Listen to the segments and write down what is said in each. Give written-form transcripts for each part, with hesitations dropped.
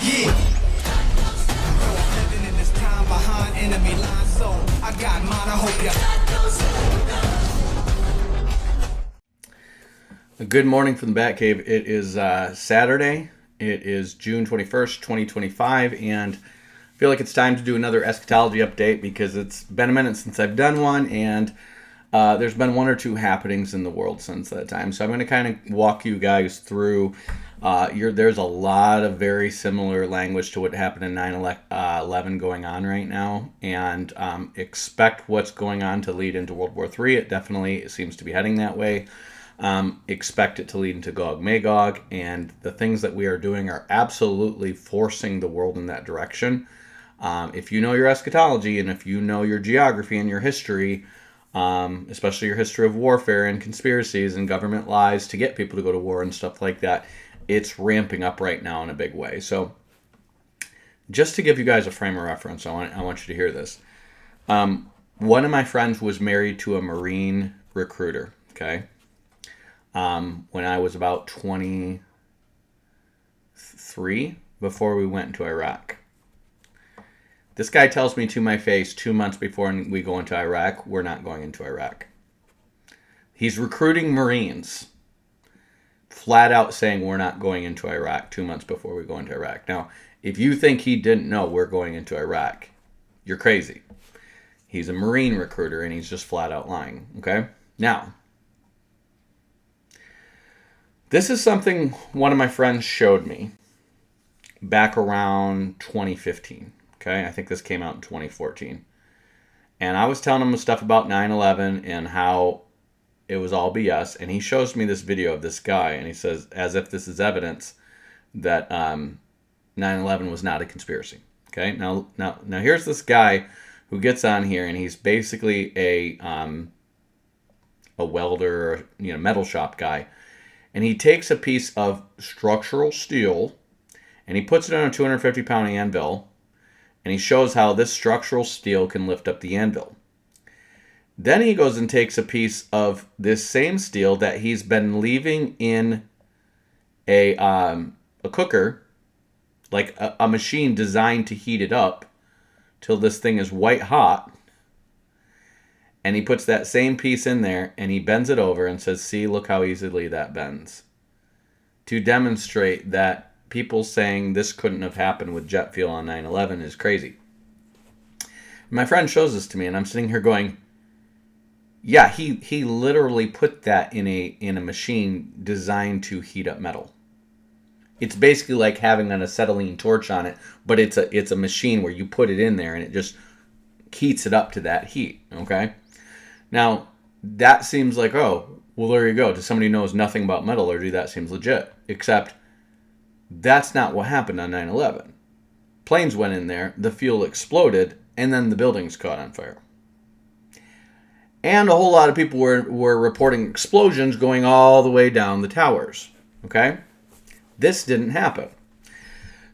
Yeah. Living in this time behind enemy lines, so I got mine. I hope you. Good morning from the Batcave. It is Saturday. It is June 21st, 2025, and I feel like it's time to do another eschatology update because it's been a minute since I've done one, and there's been one or two happenings in the world since that time. So I'm going to kind of walk you guys through. There's a lot of very similar language to what happened in 9/11 going on right now, and expect what's going on to lead into World War III. It definitely seems to be heading that way. Expect it to lead into Gog Magog, and the things that we are doing are absolutely forcing the world in that direction. If you know your eschatology, and if you know your geography and your history, especially your history of warfare and conspiracies and government lies to get people to go to war and stuff like that, it's ramping up right now in a big way. So just to give you guys a frame of reference, I want you to hear this. One of my friends was married to a Marine recruiter, okay? When I was about 23, before we went into Iraq. This guy tells me to my face 2 months before we go into Iraq, we're not going into Iraq. He's recruiting Marines, flat out saying we're not going into Iraq 2 months before we go into Iraq. Now, if you think he didn't know we're going into Iraq, you're crazy. He's a Marine recruiter, and he's just flat out lying, okay? Now, this is something one of my friends showed me back around 2015. Okay, I think this came out in 2014. And I was telling him stuff about 9/11 and how it was all BS. And he shows me this video of this guy, and he says, as if this is evidence that 9/11 was not a conspiracy. Okay, now here's this guy who gets on here, and he's basically a welder, metal shop guy. And he takes a piece of structural steel and he puts it on a 250-pound anvil, and he shows how this structural steel can lift up the anvil. Then he goes and takes a piece of this same steel that he's been leaving in a cooker, like a machine designed to heat it up till this thing is white hot. And he puts that same piece in there, and he bends it over and says, see, look how easily that bends. To demonstrate that people saying this couldn't have happened with jet fuel on 9/11 is crazy. My friend shows this to me, and I'm sitting here going, yeah, he literally put that in a machine designed to heat up metal. It's basically like having an acetylene torch on it, but it's a machine where you put it in there, and it just heats it up to that heat, okay? Now, that seems like, oh, well, there you go. To somebody who knows nothing about metallurgy, that seems legit. Except, that's not what happened on 9/11. Planes went in there, the fuel exploded, and then the buildings caught on fire. And a whole lot of people were reporting explosions going all the way down the towers, okay? This didn't happen.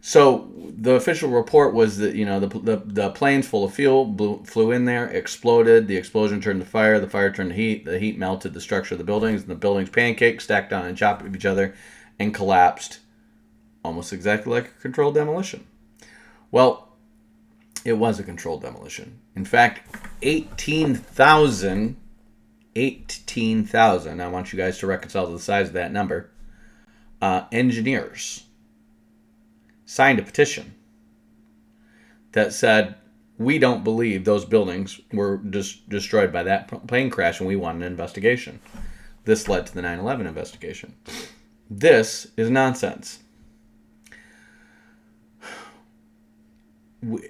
So the official report was that the planes full of fuel flew in there, exploded. The explosion turned to fire. The fire turned to heat. The heat melted the structure of the buildings, and the buildings pancaked, stacked on and chopped of each other, and collapsed, almost exactly like a controlled demolition. Well, it was a controlled demolition. In fact, 18,000. I want you guys to reconcile the size of that number. Engineers signed a petition that said, we don't believe those buildings were destroyed by that plane crash, and we want an investigation. This led to the 9/11 investigation. This is nonsense.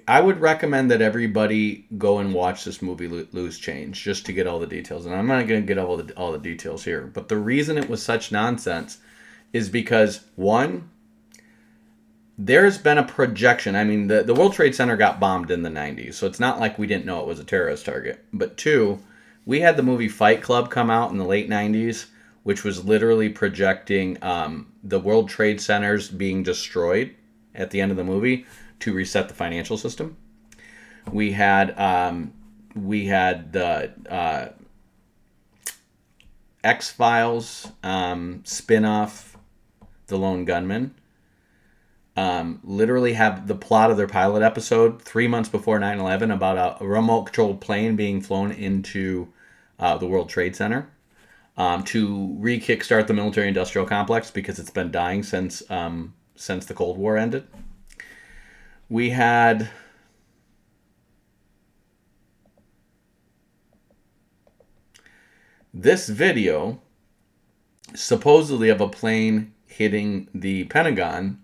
I would recommend that everybody go and watch this movie, Loose Change, just to get all the details. And I'm not going to get all the details here. But the reason it was such nonsense is because, one, there's been a projection. I mean, the World Trade Center got bombed in the 90s, so it's not like we didn't know it was a terrorist target. But two, we had the movie Fight Club come out in the late 90s, which was literally projecting the World Trade Centers being destroyed at the end of the movie to reset the financial system. We had the X-Files spin-off, The Lone Gunman. literally have the plot of their pilot episode 3 months before 9/11 about a remote-controlled plane being flown into the World Trade Center to re-kickstart the military-industrial complex because it's been dying since the Cold War ended. We had this video, supposedly of a plane hitting the Pentagon,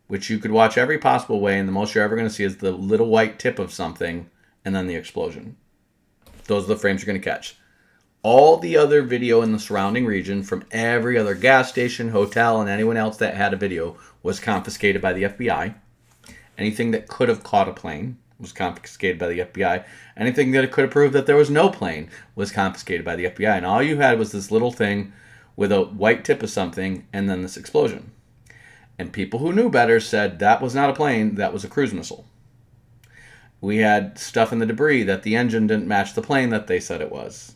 which you could watch every possible way, and the most you're ever going to see is the little white tip of something and then the explosion. Those are the frames you're going to catch. All the other video in the surrounding region from every other gas station, hotel, and anyone else that had a video was confiscated by the FBI. Anything that could have caught a plane was confiscated by the FBI. Anything that could have proved that there was no plane was confiscated by the FBI. And all you had was this little thing with a white tip of something and then this explosion. And people who knew better said that was not a plane, that was a cruise missile. We had stuff in the debris that the engine didn't match the plane that they said it was.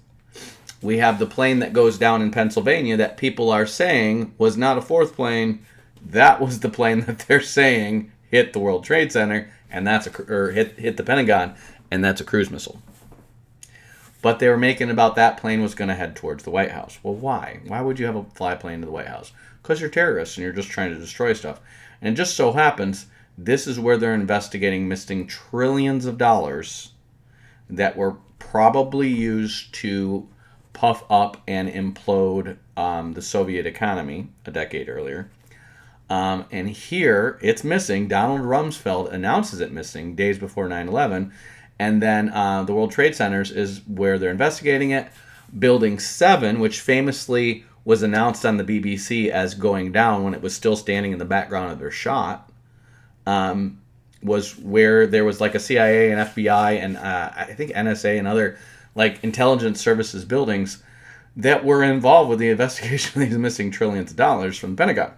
We have the plane that goes down in Pennsylvania that people are saying was not a fourth plane. That was the plane that they're saying hit the World Trade Center, and that's hit the Pentagon, and that's a cruise missile. But they were making about that plane was going to head towards the White House. Well, why? Why would you have a fly plane to the White House? Because you're terrorists and you're just trying to destroy stuff. And it just so happens this is where they're investigating missing trillions of dollars that were probably used to puff up and implode the Soviet economy a decade earlier. And here, it's missing. Donald Rumsfeld announces it missing days before 9/11. And then the World Trade Centers is where they're investigating it. Building 7, which famously was announced on the BBC as going down when it was still standing in the background of their shot, was where there was like a CIA and FBI and I think NSA and other like intelligence services buildings that were involved with the investigation of these missing trillions of dollars from the Pentagon.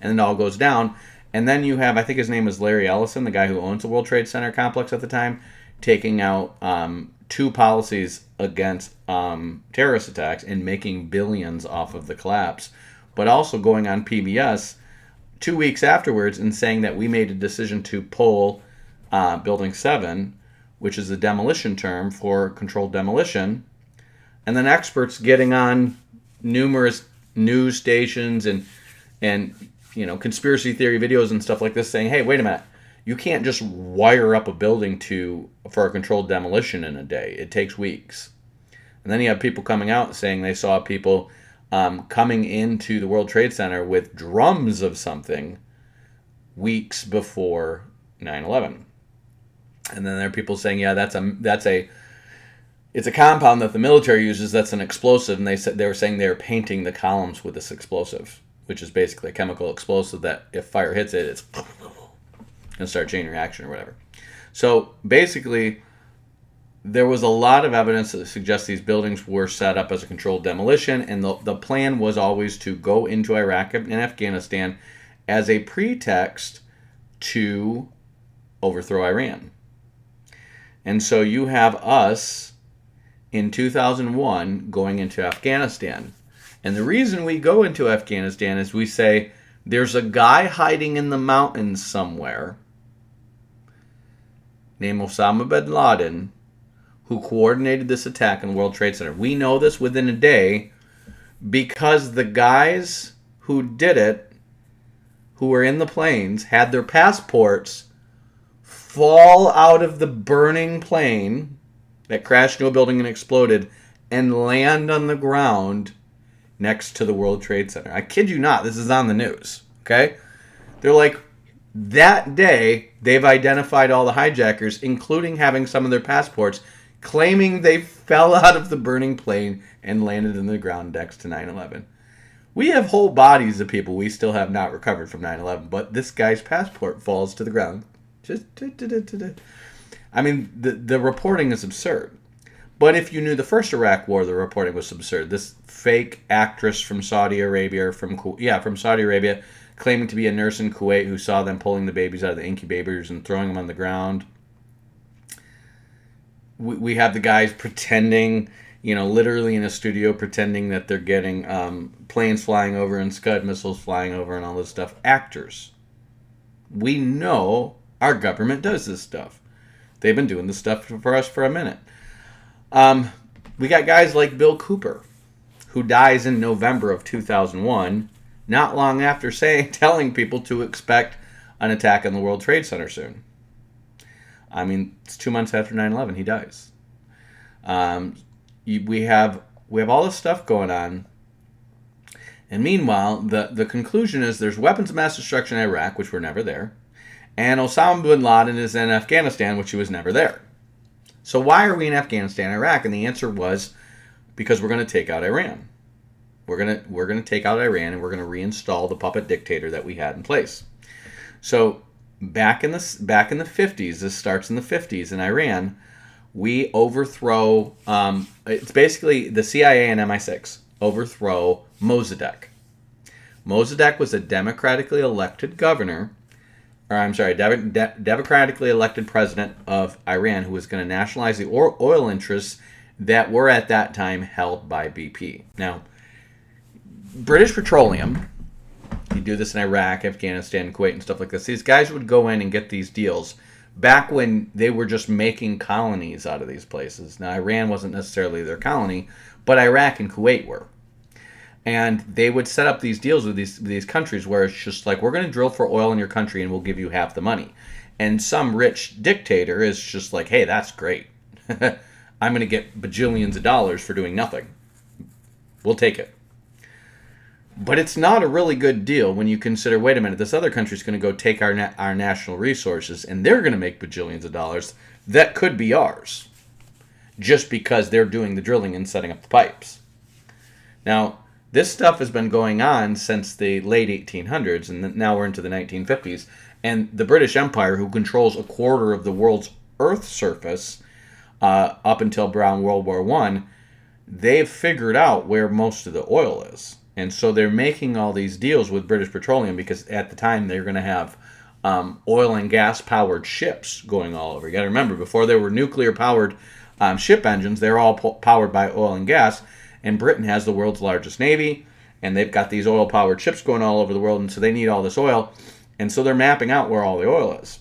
And it all goes down. And then you have, I think his name was Larry Ellison, the guy who owns the World Trade Center complex at the time, taking out 2 policies against terrorist attacks and making billions off of the collapse, but also going on PBS 2 weeks afterwards and saying that we made a decision to pull Building 7, which is a demolition term for controlled demolition, and then experts getting on numerous news stations and conspiracy theory videos and stuff like this saying, hey, wait a minute, you can't just wire up a building for a controlled demolition in a day. It takes weeks. And then you have people coming out saying they saw people coming into the World Trade Center with drums of something weeks before 9/11. And then there are people saying, yeah, it's a compound that the military uses that's an explosive, and they were saying they were painting the columns with this explosive, which is basically a chemical explosive that if fire hits it, it's going to start chain reaction or whatever. So basically, there was a lot of evidence that suggests these buildings were set up as a controlled demolition, and the plan was always to go into Iraq and Afghanistan as a pretext to overthrow Iran. And so you have us in 2001 going into Afghanistan. And the reason we go into Afghanistan is we say, there's a guy hiding in the mountains somewhere named Osama bin Laden who coordinated this attack on the World Trade Center. We know this within a day because the guys who did it, who were in the planes, had their passports fall out of the burning plane that crashed into a building and exploded and land on the ground next to the World Trade Center. I kid you not, this is on the news, okay? They're like, that day, they've identified all the hijackers, including having some of their passports, claiming they fell out of the burning plane and landed in the ground next to 9/11. We have whole bodies of people we still have not recovered from 9/11, but this guy's passport falls to the ground. I mean, the reporting is absurd. But if you knew the first Iraq War, the reporting was absurd. This fake actress from Saudi Arabia, from Saudi Arabia, claiming to be a nurse in Kuwait who saw them pulling the babies out of the incubators and throwing them on the ground. We have the guys pretending, literally in a studio, pretending that they're getting planes flying over and Scud missiles flying over and all this stuff. Actors. We know our government does this stuff. They've been doing this stuff for us for a minute. We got guys like Bill Cooper, who dies in November of 2001, not long after telling people to expect an attack on the World Trade Center soon. I mean, it's 2 months after 9/11, he dies. We have all this stuff going on. And meanwhile, the conclusion is there's weapons of mass destruction in Iraq, which were never there. And Osama bin Laden is in Afghanistan, which he was never there. So why are we in Afghanistan and Iraq? And the answer was because we're going to take out Iran. We're going to take out Iran, and we're going to reinstall the puppet dictator that we had in place. So back in the 50s, this starts in the 50s in Iran, we overthrow, it's basically the CIA and MI6 overthrow Mossadegh. Mossadegh was a democratically elected democratically elected president of Iran who was going to nationalize the oil interests that were at that time held by BP. Now, British Petroleum, you do this in Iraq, Afghanistan, Kuwait, and stuff like this. These guys would go in and get these deals back when they were just making colonies out of these places. Now, Iran wasn't necessarily their colony, but Iraq and Kuwait were. And they would set up these deals with these countries where it's just like, we're going to drill for oil in your country and we'll give you half the money. And some rich dictator is just like, hey, that's great. I'm going to get bajillions of dollars for doing nothing. We'll take it. But it's not a really good deal when you consider, wait a minute, this other country's going to go take our national resources and they're going to make bajillions of dollars that could be ours just because they're doing the drilling and setting up the pipes. Now, this stuff has been going on since the late 1800s, and now we're into the 1950s. And the British Empire, who controls a quarter of the world's Earth surface up until around World War I, they've figured out where most of the oil is. And so they're making all these deals with British Petroleum because at the time they're going to have oil and gas-powered ships going all over. You got to remember, before there were nuclear-powered ship engines, they were all powered by oil and gas. And Britain has the world's largest navy, and they've got these oil-powered ships going all over the world, and so they need all this oil. And so they're mapping out where all the oil is.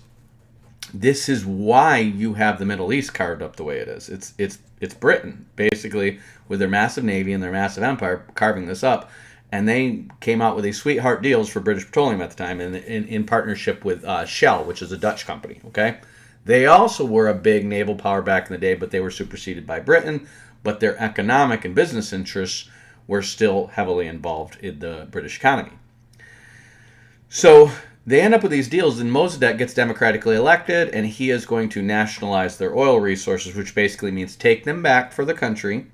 This is why you have the Middle East carved up the way it is. It's Britain, basically, with their massive navy and their massive empire carving this up. And they came out with these sweetheart deals for British Petroleum at the time in partnership with Shell, which is a Dutch company. Okay, they also were a big naval power back in the day, but they were superseded by Britain. But their economic and business interests were still heavily involved in the British economy. So they end up with these deals, and Mossadegh gets democratically elected, and he is going to nationalize their oil resources, which basically means take them back for the country.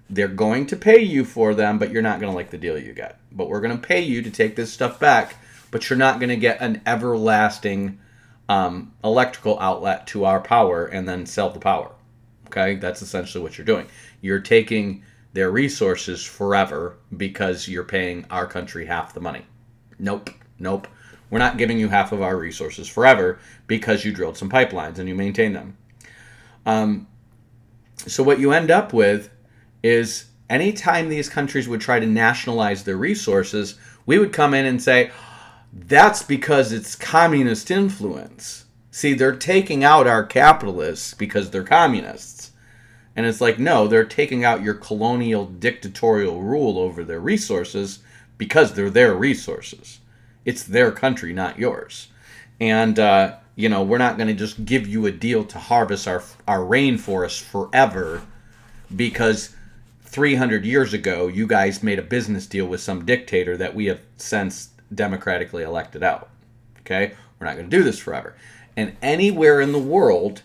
They're going to pay you for them, but you're not going to like the deal you get. But we're going to pay you to take this stuff back, but you're not going to get an everlasting electrical outlet to our power and then sell the power. Okay, that's essentially what you're doing. You're taking their resources forever because you're paying our country half the money. Nope. We're not giving you half of our resources forever because you drilled some pipelines and you maintain them. So what you end up with is anytime these countries would try to nationalize their resources, we would come in and say, that's because it's communist influence. See, they're taking out our capitalists because they're communists. And it's like, no, they're taking out your colonial dictatorial rule over their resources because they're their resources. It's their country, not yours. And, we're not going to just give you a deal to harvest our rainforest forever because 300 years ago, you guys made a business deal with some dictator that we have since democratically elected out. Okay? We're not going to do this forever. And anywhere in the world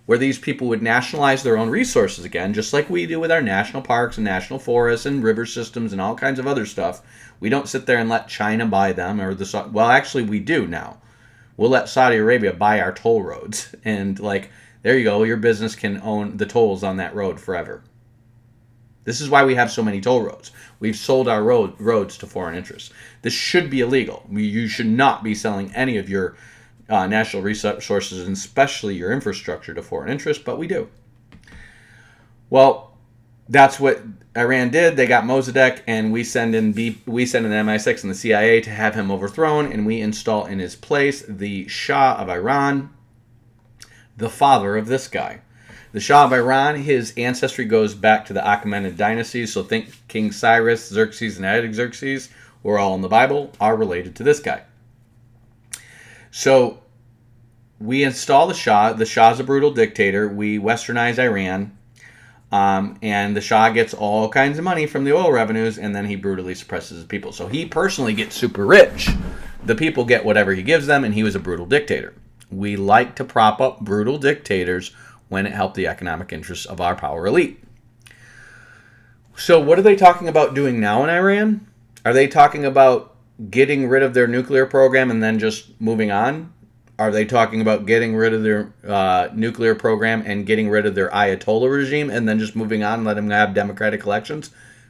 where these people would nationalize their own resources again, just like we do with our national parks and national forests and river systems and all kinds of other stuff, we don't sit there and let China buy them actually we do now. We'll let Saudi Arabia buy our toll roads. And there you go, your business can own the tolls on that road forever. This is why we have so many toll roads. We've sold our roads to foreign interests. This should be illegal. You should not be selling any of your national resources, and especially your infrastructure, to foreign interests, but we do. Well, That's what Iran did. They got Mossadegh, and we send in an MI6 and the CIA to have him overthrown, and we install in his place the Shah of Iran, the father of this guy. The Shah of Iran, his ancestry goes back to the Achaemenid dynasties, so think King Cyrus, Xerxes, and Artaxerxes, who are all in the Bible, are related to this guy. So we install the Shah. The Shah's a brutal dictator. We westernize Iran. And the Shah gets all kinds of money from the oil revenues, and then he brutally suppresses his people. So he personally gets super rich. The people get whatever he gives them, and he was a brutal dictator. We like to prop up brutal dictators when it helped the economic interests of our power elite. So what are they talking about doing now in Iran? Are they talking about getting rid of their nuclear program and then just moving on? Are they talking about getting rid of their nuclear program and getting rid of their Ayatollah regime and then just moving on and let them have democratic elections?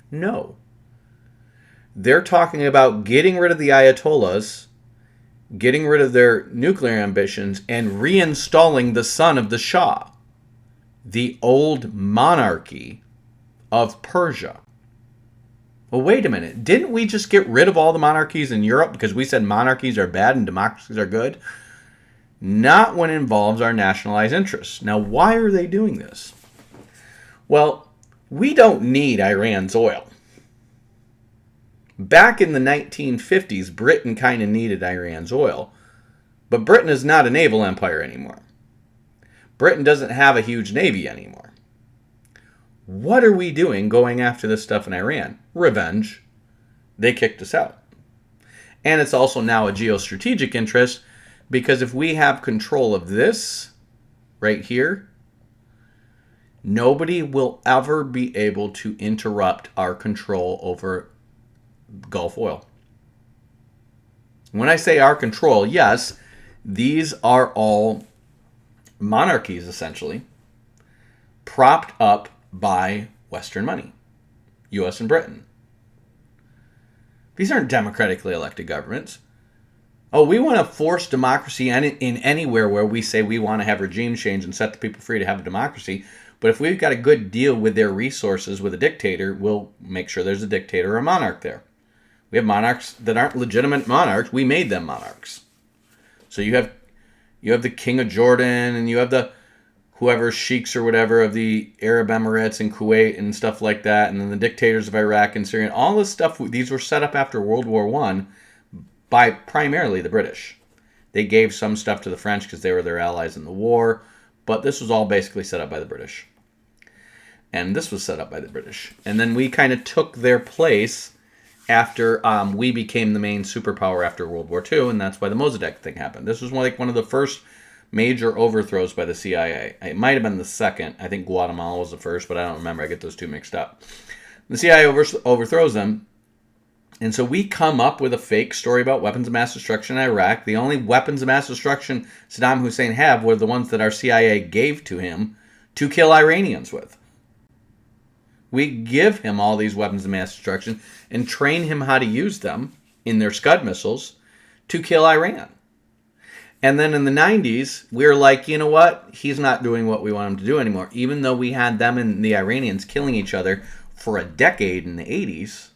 No. They're talking about getting rid of the Ayatollahs, getting rid of their nuclear ambitions, and reinstalling the son of the Shah, the old monarchy of Persia. Well, wait a minute. Didn't we just get rid of all the monarchies in Europe because we said monarchies are bad and democracies are good? Not when it involves our nationalized interests. Now, why are they doing this? Well, we don't need Iran's oil. Back in the 1950s, Britain kind of needed Iran's oil. But Britain is not a naval empire anymore. Britain doesn't have a huge navy anymore. What are we doing going after this stuff in Iran? Revenge. They kicked us out. And it's also now a geostrategic interest, because if we have control of this right here, nobody will ever be able to interrupt our control over Gulf oil. When I say our control, yes, these are all monarchies, essentially, propped up by Western money, U.S. and Britain. These aren't democratically elected governments. Oh, we want to force democracy in anywhere where we say we want to have regime change and set the people free to have a democracy. But if we've got a good deal with their resources with a dictator, we'll make sure there's a dictator or a monarch there. We have monarchs that aren't legitimate monarchs. We made them monarchs. So you have the King of Jordan, and you have the whoever sheiks or whatever of the Arab Emirates and Kuwait and stuff like that, and then the dictators of Iraq and Syria. All this stuff, these were set up after World War I by primarily the British. They gave some stuff to the French because they were their allies in the war, but this was all basically set up by the British. And this was set up by the British. And then we kind of took their place after we became the main superpower after World War II, and that's why the Mossadegh thing happened. This was one of the first major overthrows by the CIA. It might have been the second. I think Guatemala was the first, but I don't remember. I get those two mixed up. The CIA overthrows them, and so we come up with a fake story about weapons of mass destruction in Iraq. The only weapons of mass destruction Saddam Hussein had were the ones that our CIA gave to him to kill Iranians with. We give him all these weapons of mass destruction and train him how to use them in their Scud missiles to kill Iran. And then in the 90s, we were like, you know what? He's not doing what we want him to do anymore. Even though we had them and the Iranians killing each other for a decade in the 80s,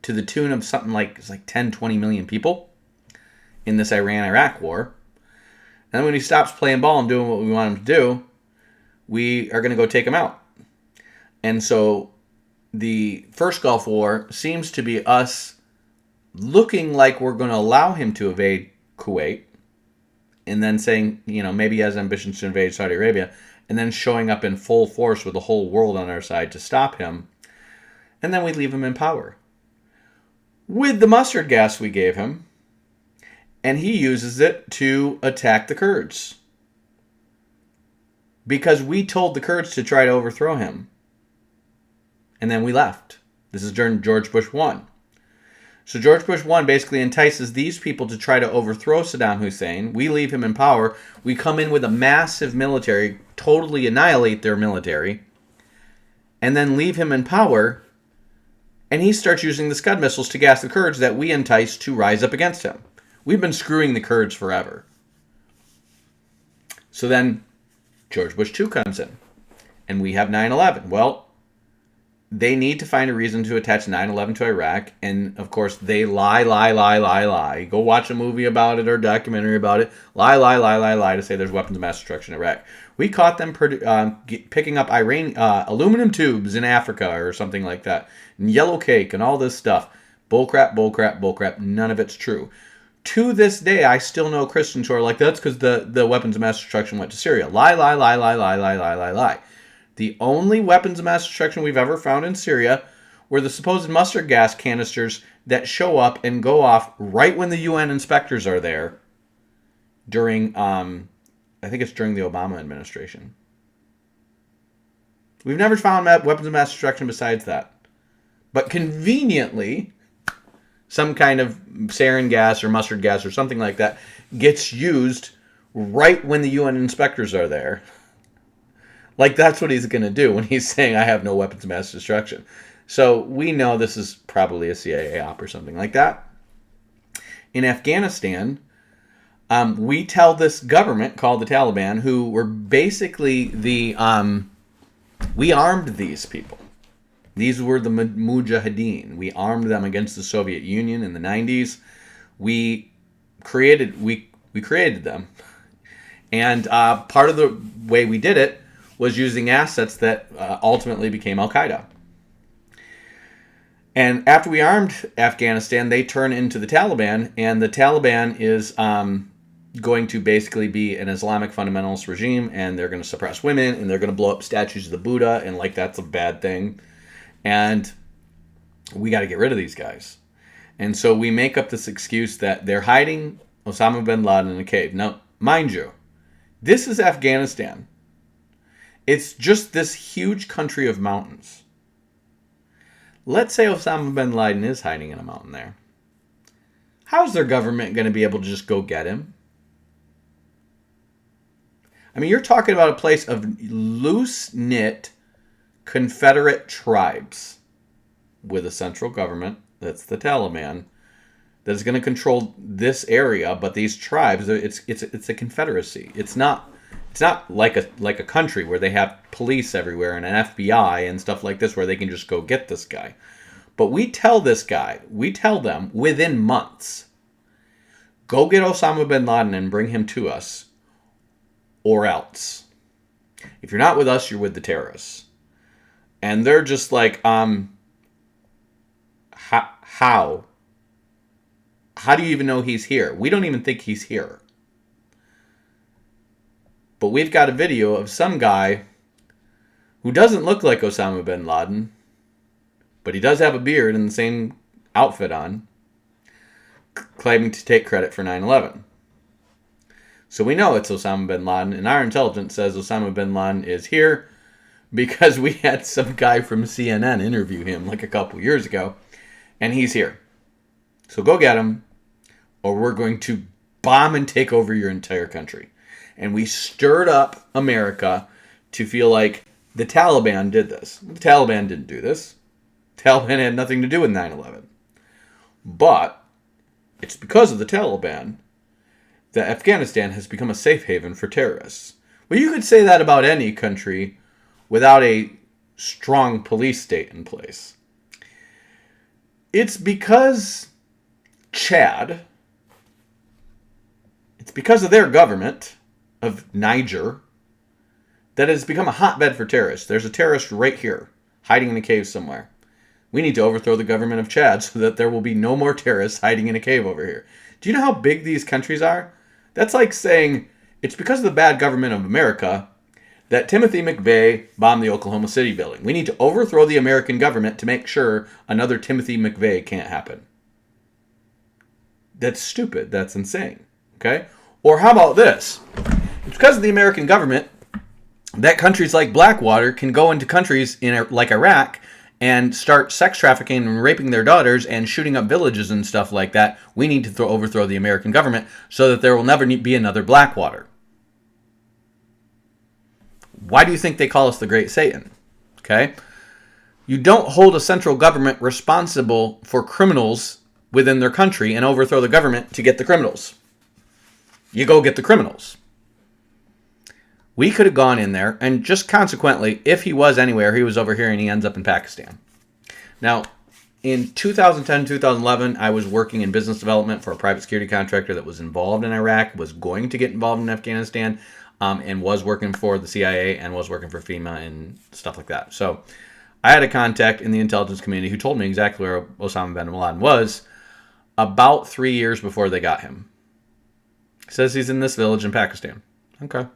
to the tune of something like 10, 20 million people in this Iran-Iraq war. And then when he stops playing ball and doing what we want him to do, we are going to go take him out. And so the first Gulf War seems to be us looking like we're going to allow him to invade Kuwait, and then saying, maybe he has ambitions to invade Saudi Arabia, and then showing up in full force with the whole world on our side to stop him. And then we leave him in power with the mustard gas we gave him, and he uses it to attack the Kurds. Because we told the Kurds to try to overthrow him. And then we left. This is during George Bush 1. So George Bush 1 basically entices these people to try to overthrow Saddam Hussein. We leave him in power. We come in with a massive military, totally annihilate their military, and then leave him in power. And he starts using the Scud missiles to gas the Kurds that we entice to rise up against him. We've been screwing the Kurds forever. So then George Bush 2 comes in, and we have 9/11. Well, they need to find a reason to attach 9/11 to Iraq, and of course they lie. Go watch a movie about it or a documentary about it. Lie to say there's weapons of mass destruction in Iraq. We caught them picking up aluminum tubes in Africa or something like that, and yellow cake and all this stuff. Bullcrap. None of it's true. To this day, I still know Christians who are like, that's because the weapons of mass destruction went to Syria. Lie. The only weapons of mass destruction we've ever found in Syria were the supposed mustard gas canisters that show up and go off right when the UN inspectors are there during, I think it's during the Obama administration. We've never found weapons of mass destruction besides that. But conveniently, some kind of sarin gas or mustard gas or something like that gets used right when the UN inspectors are there. Like, that's what he's going to do when he's saying, I have no weapons of mass destruction. So we know this is probably a CIA op or something like that. In Afghanistan, we tell this government called the Taliban, who were basically we armed these people. These were the Mujahideen. We armed them against the Soviet Union in the 90s. We created them. And part of the way we did it was using assets that ultimately became Al-Qaeda. And after we armed Afghanistan, they turn into the Taliban, and the Taliban is going to basically be an Islamic fundamentalist regime, and they're going to suppress women, and they're going to blow up statues of the Buddha, and like that's a bad thing. And we got to get rid of these guys. And so we make up this excuse that they're hiding Osama bin Laden in a cave. Now, mind you, this is Afghanistan. It's just this huge country of mountains. Let's say Osama bin Laden is hiding in a mountain there. How's their government going to be able to just go get him? I mean, you're talking about a place of loose-knit Confederate tribes with a central government, that's the Taliban, that's going to control this area. But these tribes, it's a confederacy. It's not like a country where they have police everywhere and an FBI and stuff like this where they can just go get this guy. But we tell them within months, go get Osama bin Laden and bring him to us, or else. If you're not with us, you're with the terrorists. And they're just like, how? How do you even know he's here? We don't even think he's here. But we've got a video of some guy who doesn't look like Osama bin Laden, but he does have a beard and the same outfit on, claiming to take credit for 9/11. So we know it's Osama bin Laden, and our intelligence says Osama bin Laden is here because we had some guy from CNN interview him like a couple years ago, and he's here. So go get him, or we're going to bomb and take over your entire country. And we stirred up America to feel like the Taliban did this. The Taliban didn't do this. The Taliban had nothing to do with 9/11. But it's because of the Taliban that Afghanistan has become a safe haven for terrorists. Well, you could say that about any country without a strong police state in place. It's because Chad, it's because of their government of Niger that has become a hotbed for terrorists. There's a terrorist right here, hiding in a cave somewhere. We need to overthrow the government of Chad so that there will be no more terrorists hiding in a cave over here. Do you know how big these countries are? That's like saying it's because of the bad government of America that Timothy McVeigh bombed the Oklahoma City building. We need to overthrow the American government to make sure another Timothy McVeigh can't happen. That's stupid. That's insane. Okay? Or how about this? It's because of the American government that countries like Blackwater can go into countries like Iraq and start sex trafficking and raping their daughters and shooting up villages and stuff like that. We need to overthrow the American government so that there will never be another Blackwater. Why do you think they call us the Great Satan? Okay? You don't hold a central government responsible for criminals within their country and overthrow the government to get the criminals. You go get the criminals. We could have gone in there, and just consequently, if he was anywhere, he was over here and he ends up in Pakistan. Now, in 2010, 2011, I was working in business development for a private security contractor that was involved in Iraq, was going to get involved in Afghanistan, and was working for the CIA and was working for FEMA and stuff like that. So I had a contact in the intelligence community who told me exactly where Osama bin Laden was about 3 years before they got him. He says he's in this village in Pakistan. Okay.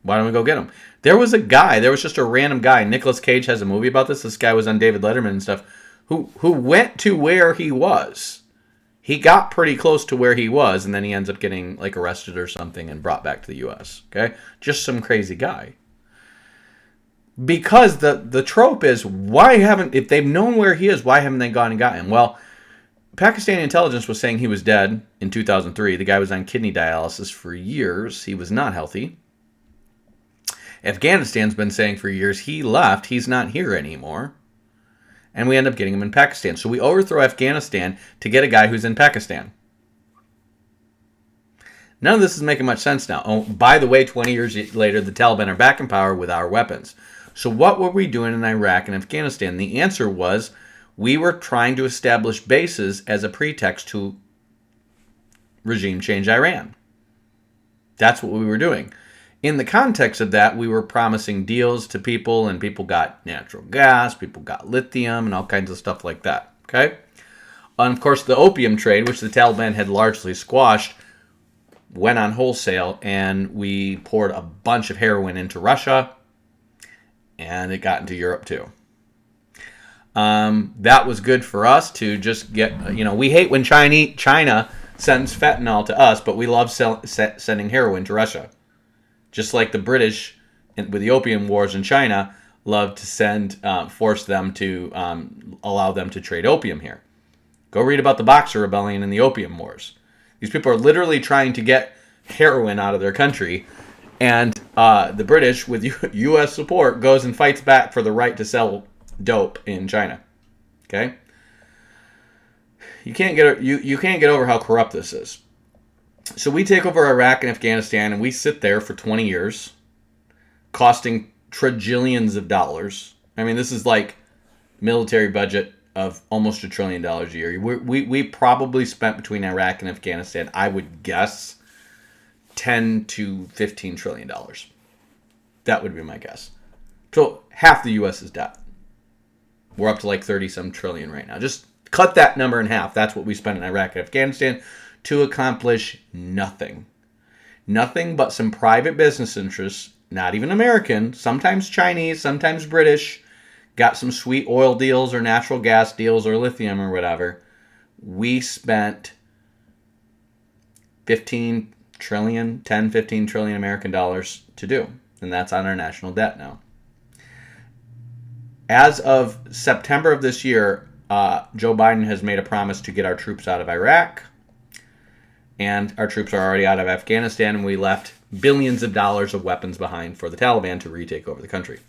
Why don't we go get him? There was just a random guy. Nicolas Cage has a movie about this. This guy was on David Letterman and stuff, who went to where he was. He got pretty close to where he was, and then he ends up getting like arrested or something and brought back to the U.S. Okay? Just some crazy guy. Because the trope is, if they've known where he is, why haven't they gone and got him? Well, Pakistani intelligence was saying he was dead in 2003. The guy was on kidney dialysis for years. He was not healthy. Afghanistan's been saying for years he left. He's not here anymore. And we end up getting him in Pakistan. So we overthrow Afghanistan to get a guy who's in Pakistan. None of this is making much sense now. Oh, by the way, 20 years later, the Taliban are back in power with our weapons. So what were we doing in Iraq and Afghanistan? The answer was we were trying to establish bases as a pretext to regime change Iran. That's what we were doing. In the context of that, we were promising deals to people, and people got natural gas, people got lithium, and all kinds of stuff like that. Okay? And of course, the opium trade, which the Taliban had largely squashed, went on wholesale, and we poured a bunch of heroin into Russia, and it got into Europe too. That was good for us to just get, we hate when China sends fentanyl to us, but we love sending heroin to Russia. Just like the British, with the opium wars in China, love to force them to allow them to trade opium here. Go read about the Boxer Rebellion and the opium wars. These people are literally trying to get heroin out of their country, and the British, with U.S. support, goes and fights back for the right to sell dope in China. Okay, you can't get over how corrupt this is. So we take over Iraq and Afghanistan, and we sit there for 20 years, costing trillions of dollars. I mean, this is like military budget of almost $1 trillion a year. We probably spent between Iraq and Afghanistan, I would guess, $10 to $15 trillion. That would be my guess. So half the U.S.'s debt. We're up to like 30-some trillion right now. Just cut that number in half. That's what we spent in Iraq and Afghanistan to accomplish nothing. Nothing but some private business interests, not even American, sometimes Chinese, sometimes British, got some sweet oil deals or natural gas deals or lithium or whatever. We spent 15 trillion American dollars to do. And that's on our national debt now. As of September of this year, Joe Biden has made a promise to get our troops out of Iraq. And our troops are already out of Afghanistan, and we left billions of dollars of weapons behind for the Taliban to retake over the country.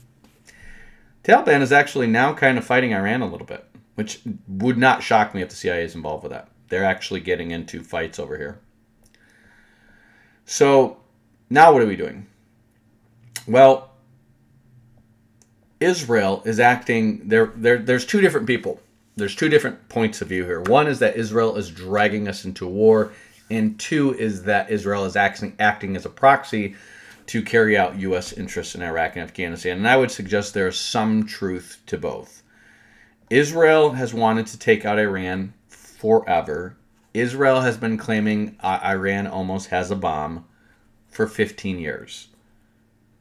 Taliban is actually now kind of fighting Iran a little bit, which would not shock me if the CIA is involved with that. They're actually getting into fights over here. So now what are we doing? Well, Israel is acting, there's two different people. There's two different points of view here. One is that Israel is dragging us into war, and two is that Israel is acting as a proxy to carry out U.S. interests in Iraq and Afghanistan. And I would suggest there is some truth to both. Israel has wanted to take out Iran forever. Israel has been claiming Iran almost has a bomb for 15 years.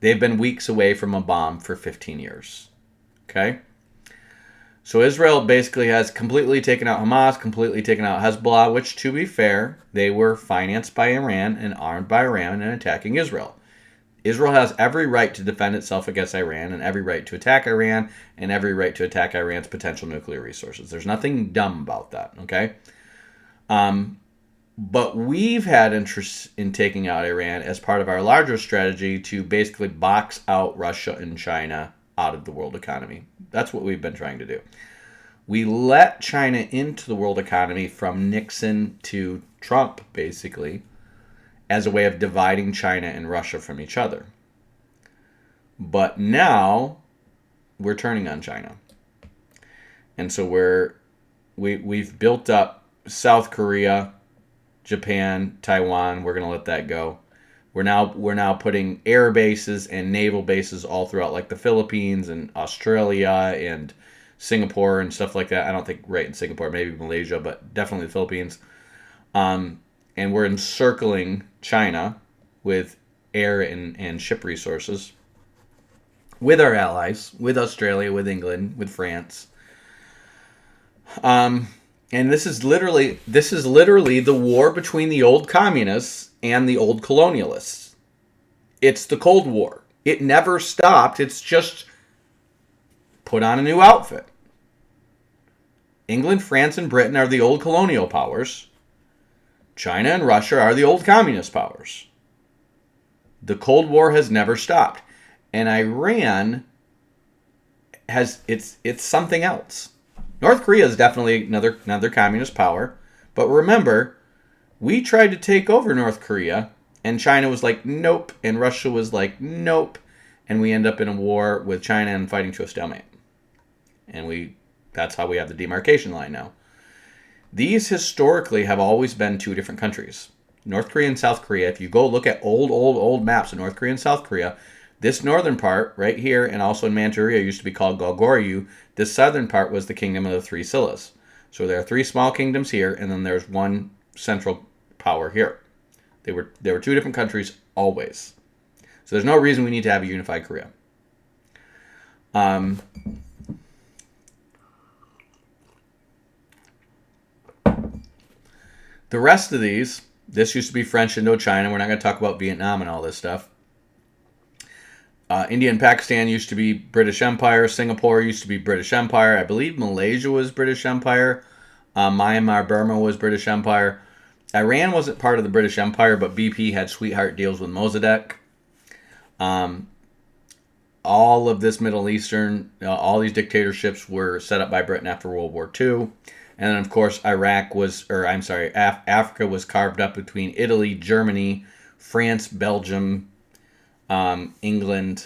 They've been weeks away from a bomb for 15 years. Okay? So Israel basically has completely taken out Hamas, completely taken out Hezbollah, which, to be fair, they were financed by Iran and armed by Iran and attacking Israel. Israel has every right to defend itself against Iran and every right to attack Iran and every right to attack Iran's potential nuclear resources. There's nothing dumb about that, okay? But we've had interest in taking out Iran as part of our larger strategy to basically box out Russia and China out of the world economy. That's what we've been trying to do. We let China into the world economy from Nixon to Trump, basically, as a way of dividing China and Russia from each other. But now we're turning on China. And so we've built up South Korea, Japan, Taiwan. We're gonna let that go. We're now putting air bases and naval bases all throughout, like the Philippines and Australia and Singapore and stuff like that. I don't think right in Singapore, maybe Malaysia, but definitely the Philippines. And we're encircling China with air and ship resources with our allies, with Australia, with England, with France. And this is literally the war between the old communists and the old colonialists. It's the Cold War. It never stopped. It's just put on a new outfit. England, France, and Britain are the old colonial powers. China and Russia are the old communist powers. The Cold War has never stopped. And Iran it's something else. North Korea is definitely another communist power. But remember, we tried to take over North Korea, and China was like, nope. And Russia was like, nope. And we end up in a war with China and fighting to a stalemate. And that's how we have the demarcation line now. These historically have always been two different countries. North Korea and South Korea. If you go look at old maps of North Korea and South Korea, this northern part right here and also in Manchuria used to be called Goguryeo. This southern part was the kingdom of the three Scyillas. So there are three small kingdoms here, and then there's one central power here. They were two different countries always. So there's no reason we need to have a unified Korea. The rest of this used to be French Indochina. We're not going to talk about Vietnam and all this stuff. India and Pakistan used to be British Empire. Singapore used to be British Empire. I believe Malaysia was British Empire. Myanmar, Burma was British Empire. Iran wasn't part of the British Empire, but BP had sweetheart deals with Mossadegh. All of this Middle Eastern, all these dictatorships were set up by Britain after World War II. And then, of course, Africa was carved up between Italy, Germany, France, Belgium, England,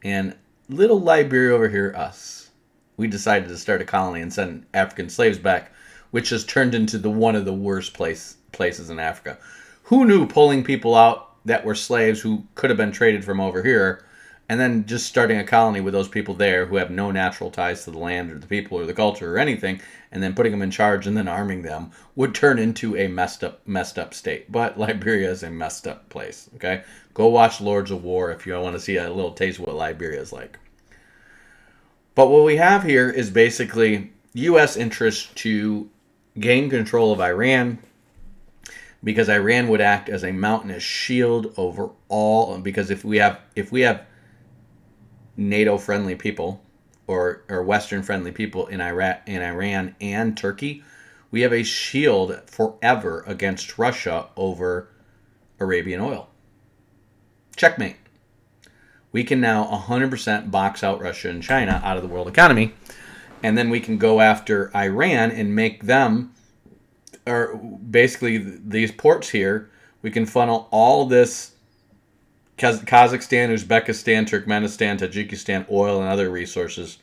and little Liberia over here, us. We decided to start a colony and send African slaves back, which has turned into one of the worst places in Africa. Who knew pulling people out that were slaves who could have been traded from over here, and then just starting a colony with those people there who have no natural ties to the land or the people or the culture or anything, and then putting them in charge and then arming them would turn into a messed up state. But Liberia is a messed up place, okay? Go watch Lords of War if you want to see a little taste of what Liberia is like. But what we have here is basically U.S. interest to gain control of Iran, because Iran would act as a mountainous shield over all. Because if we have NATO-friendly people or Western-friendly people in Iran and Turkey, we have a shield forever against Russia over Arabian oil. Checkmate. We can now 100% box out Russia and China out of the world economy, and then we can go after Iran and make them, or basically these ports here, we can funnel all this Kazakhstan, Uzbekistan, Turkmenistan, Tajikistan oil and other resources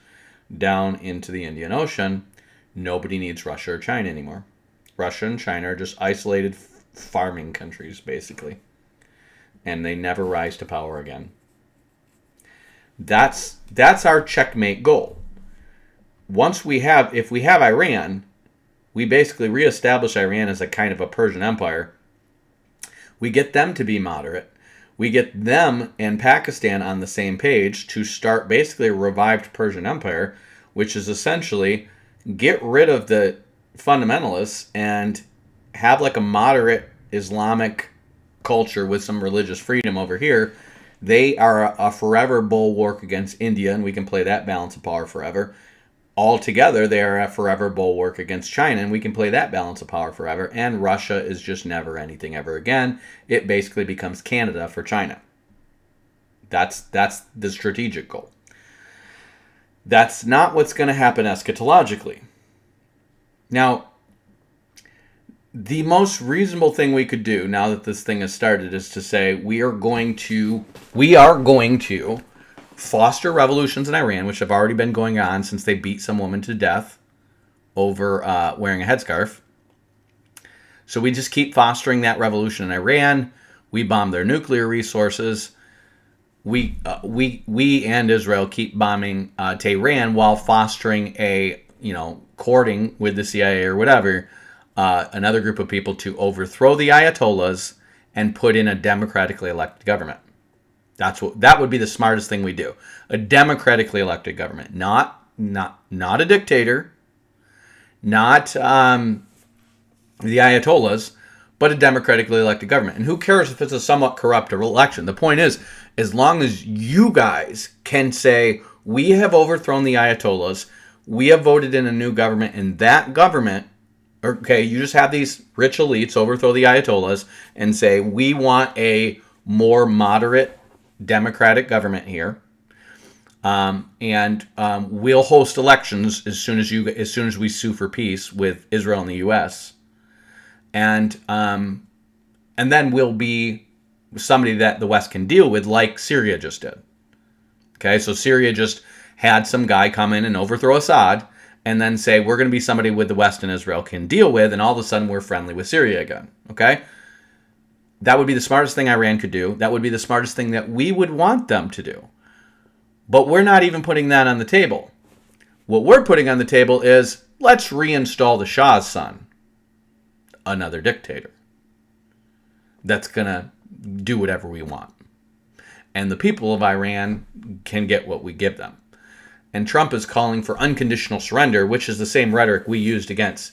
down into the Indian Ocean. Nobody needs Russia or China anymore. Russia and China are just isolated farming countries, basically. And they never rise to power again. That's our checkmate goal. If we have Iran, we basically reestablish Iran as a kind of a Persian empire. We get them to be moderate. We get them and Pakistan on the same page to start basically a revived Persian empire, which is essentially get rid of the fundamentalists and have like a moderate Islamic culture with some religious freedom over here. They are a forever bulwark against India, and we can play that balance of power forever. Altogether, they are a forever bulwark against China, and we can play that balance of power forever. And Russia is just never anything ever again. It basically becomes Canada for China. That's the strategic goal. That's not what's going to happen eschatologically. Now, the most reasonable thing we could do now that this thing has started is to say we are going to foster revolutions in Iran, which have already been going on since they beat some woman to death over wearing a headscarf. So we just keep fostering that revolution in Iran. We bomb their nuclear resources. We and Israel keep bombing Tehran while fostering a, courting with the CIA or whatever, another group of people to overthrow the Ayatollahs and put in a democratically elected government. That would be the smartest thing we do. A democratically elected government, not a dictator, not the Ayatollahs, but a democratically elected government. And who cares if it's a somewhat corrupt election? The point is, as long as you guys can say, we have overthrown the Ayatollahs, we have voted in a new government, and that government, okay, you just have these rich elites overthrow the Ayatollahs and say, we want a more moderate democratic government here, and we'll host elections as soon as we sue for peace with Israel and the U.S. And then we'll be somebody that the West can deal with, like Syria just did. Okay, so Syria just had some guy come in and overthrow Assad, and then say, we're going to be somebody with the West and Israel can deal with, and all of a sudden we're friendly with Syria again. Okay? That would be the smartest thing Iran could do. That would be the smartest thing that we would want them to do. But we're not even putting that on the table. What we're putting on the table is, let's reinstall the Shah's son. Another dictator. That's going to do whatever we want. And the people of Iran can get what we give them. And Trump is calling for unconditional surrender, which is the same rhetoric we used against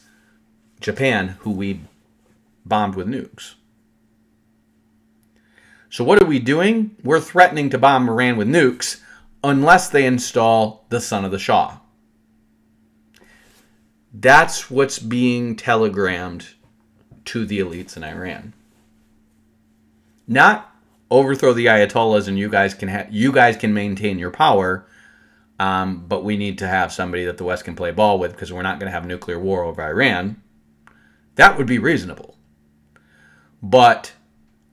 Japan, who we bombed with nukes. So what are we doing? We're threatening to bomb Iran with nukes unless they install the son of the Shah. That's what's being telegrammed to the elites in Iran. Not overthrow the Ayatollahs and you guys can maintain your power, but we need to have somebody that the West can play ball with because we're not going to have a nuclear war over Iran. That would be reasonable. But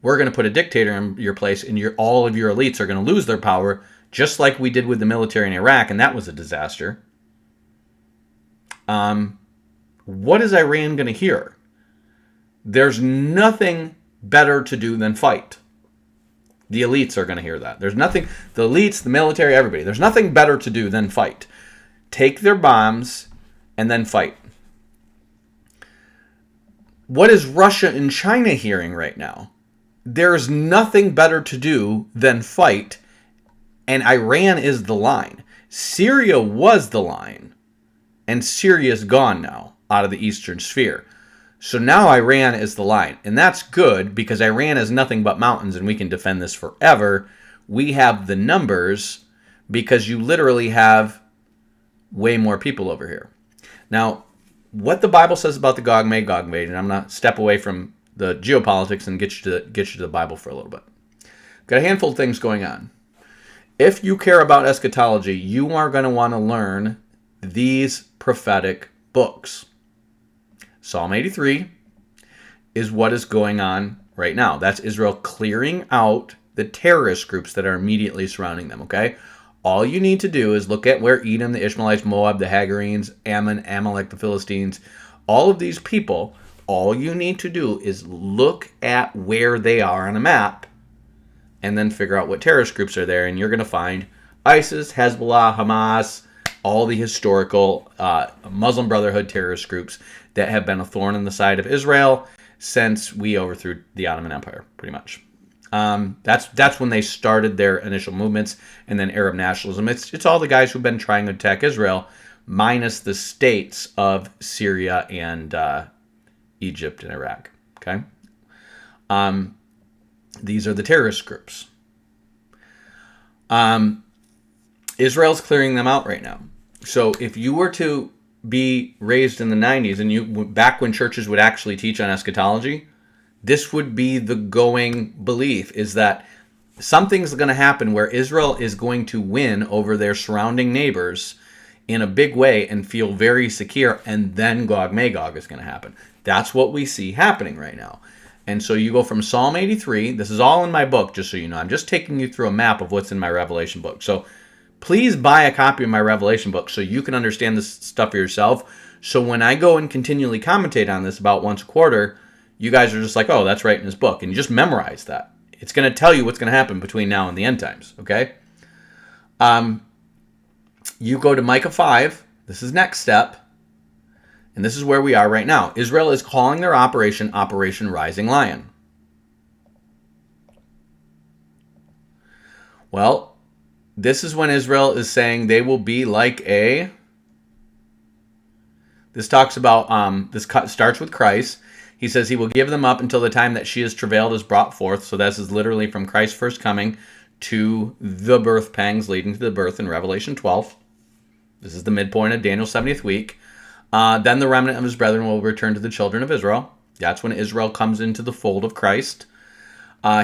we're going to put a dictator in your place, and all of your elites are going to lose their power, just like we did with the military in Iraq, and that was a disaster. What is Iran going to hear? There's nothing better to do than fight. The elites are going to hear that. There's nothing, the elites, the military, everybody, there's nothing better to do than fight. Take their bombs and then fight. What is Russia and China hearing right now? There's nothing better to do than fight, and Iran is the line. Syria was the line, and Syria's gone now out of the Eastern Sphere. So now Iran is the line, and that's good because Iran is nothing but mountains, and we can defend this forever. We have the numbers because you literally have way more people over here. Now, what the Bible says about the Gog Magog invasion, I'm going to step away from the geopolitics and get you to the Bible for a little bit. Got a handful of things going on. If you care about eschatology, you are going to want to learn these prophetic books. Psalm 83 is what is going on right now. That's Israel clearing out the terrorist groups that are immediately surrounding them, okay? All you need to do is look at where Edom, the Ishmaelites, Moab, the Hagarenes, Ammon, Amalek, the Philistines, all of these people, all you need to do is look at where they are on a map and then figure out what terrorist groups are there, and you're going to find ISIS, Hezbollah, Hamas, all the historical Muslim Brotherhood terrorist groups that have been a thorn in the side of Israel since we overthrew the Ottoman Empire, pretty much. That's when they started their initial movements, and then Arab nationalism. It's all the guys who've been trying to attack Israel, minus the states of Syria and Egypt and Iraq. Okay, these are the terrorist groups. Israel's clearing them out right now. So if you were to be raised in the 90s and back when churches would actually teach on eschatology, this would be the going belief, is that something's going to happen where Israel is going to win over their surrounding neighbors in a big way and feel very secure, and then Gog Magog is going to happen. That's what we see happening right now. And so you go from Psalm 83. This is all in my book, just so you know. I'm just taking you through a map of what's in my Revelation book. So please buy a copy of my Revelation book so you can understand this stuff for yourself. So when I go and continually commentate on this about once a quarter, you guys are just like, oh, that's right in his book. And you just memorize that. It's going to tell you what's going to happen between now and the end times, okay? You go to Micah 5. This is next step. And this is where we are right now. Israel is calling their operation Operation Rising Lion. Well, this is when Israel is saying they will be like a... This talks about, this starts with Christ. He says he will give them up until the time that she is travailed is brought forth. So this is literally from Christ's first coming to the birth pangs leading to the birth in Revelation 12. This is the midpoint of Daniel's 70th week. Then the remnant of his brethren will return to the children of Israel. That's when Israel comes into the fold of Christ.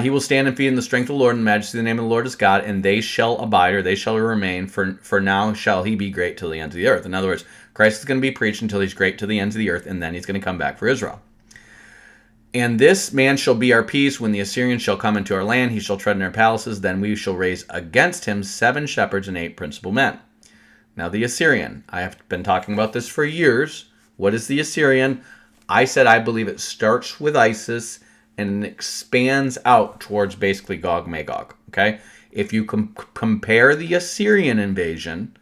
He will stand and feed in the strength of the Lord and the majesty of the name of the Lord is God, and they shall abide, or they shall remain, for now shall he be great till the ends of the earth. In other words, Christ is going to be preached until he's great to the ends of the earth, and then he's going to come back for Israel. And this man shall be our peace. When the Assyrians shall come into our land, he shall tread in our palaces. Then we shall raise against him 7 shepherds and 8 principal men. Now the Assyrian, I have been talking about this for years. What is the Assyrian? I said I believe it starts with ISIS and expands out towards basically Gog Magog. Okay, if you compare the Assyrian invasion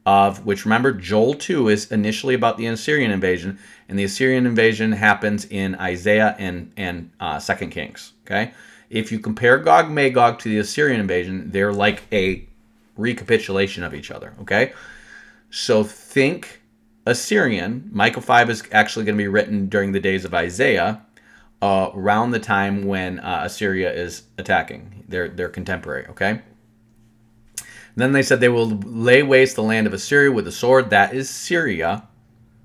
of which, remember, Joel 2 is initially about the Assyrian invasion, and the Assyrian invasion happens in Isaiah and 2 Kings. Okay, if you compare Gog Magog to the Assyrian invasion, they're like a recapitulation of each other. Okay, so think Assyrian. Micah 5 is actually going to be written during the days of Isaiah, around the time when Assyria is attacking. They're contemporary. Okay. Then they said they will lay waste the land of Assyria with the sword. That is Syria.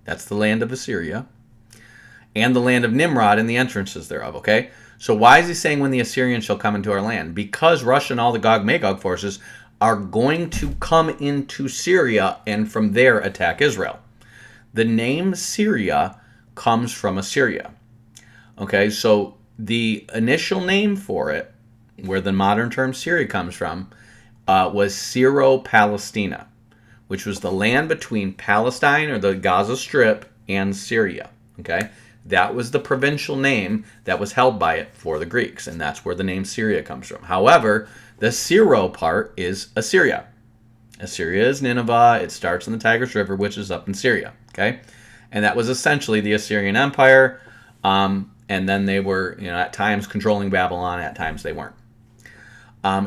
That's the land of Assyria. And the land of Nimrod and the entrances thereof. Okay. So why is he saying when the Assyrians shall come into our land? Because Russia and all the Gog Magog forces are going to come into Syria and from there attack Israel. The name Syria comes from Assyria. Okay, so the initial name for it, where the modern term Syria comes from, was Syro-Palestina, which was the land between Palestine or the Gaza Strip and Syria. Okay, that was the provincial name that was held by it for the Greeks, and that's where the name Syria comes from. However, the Syro part is Assyria. Assyria is Nineveh. It starts in the Tigris River, which is up in Syria. Okay, and that was essentially the Assyrian Empire. And then they were, at times controlling Babylon. At times they weren't.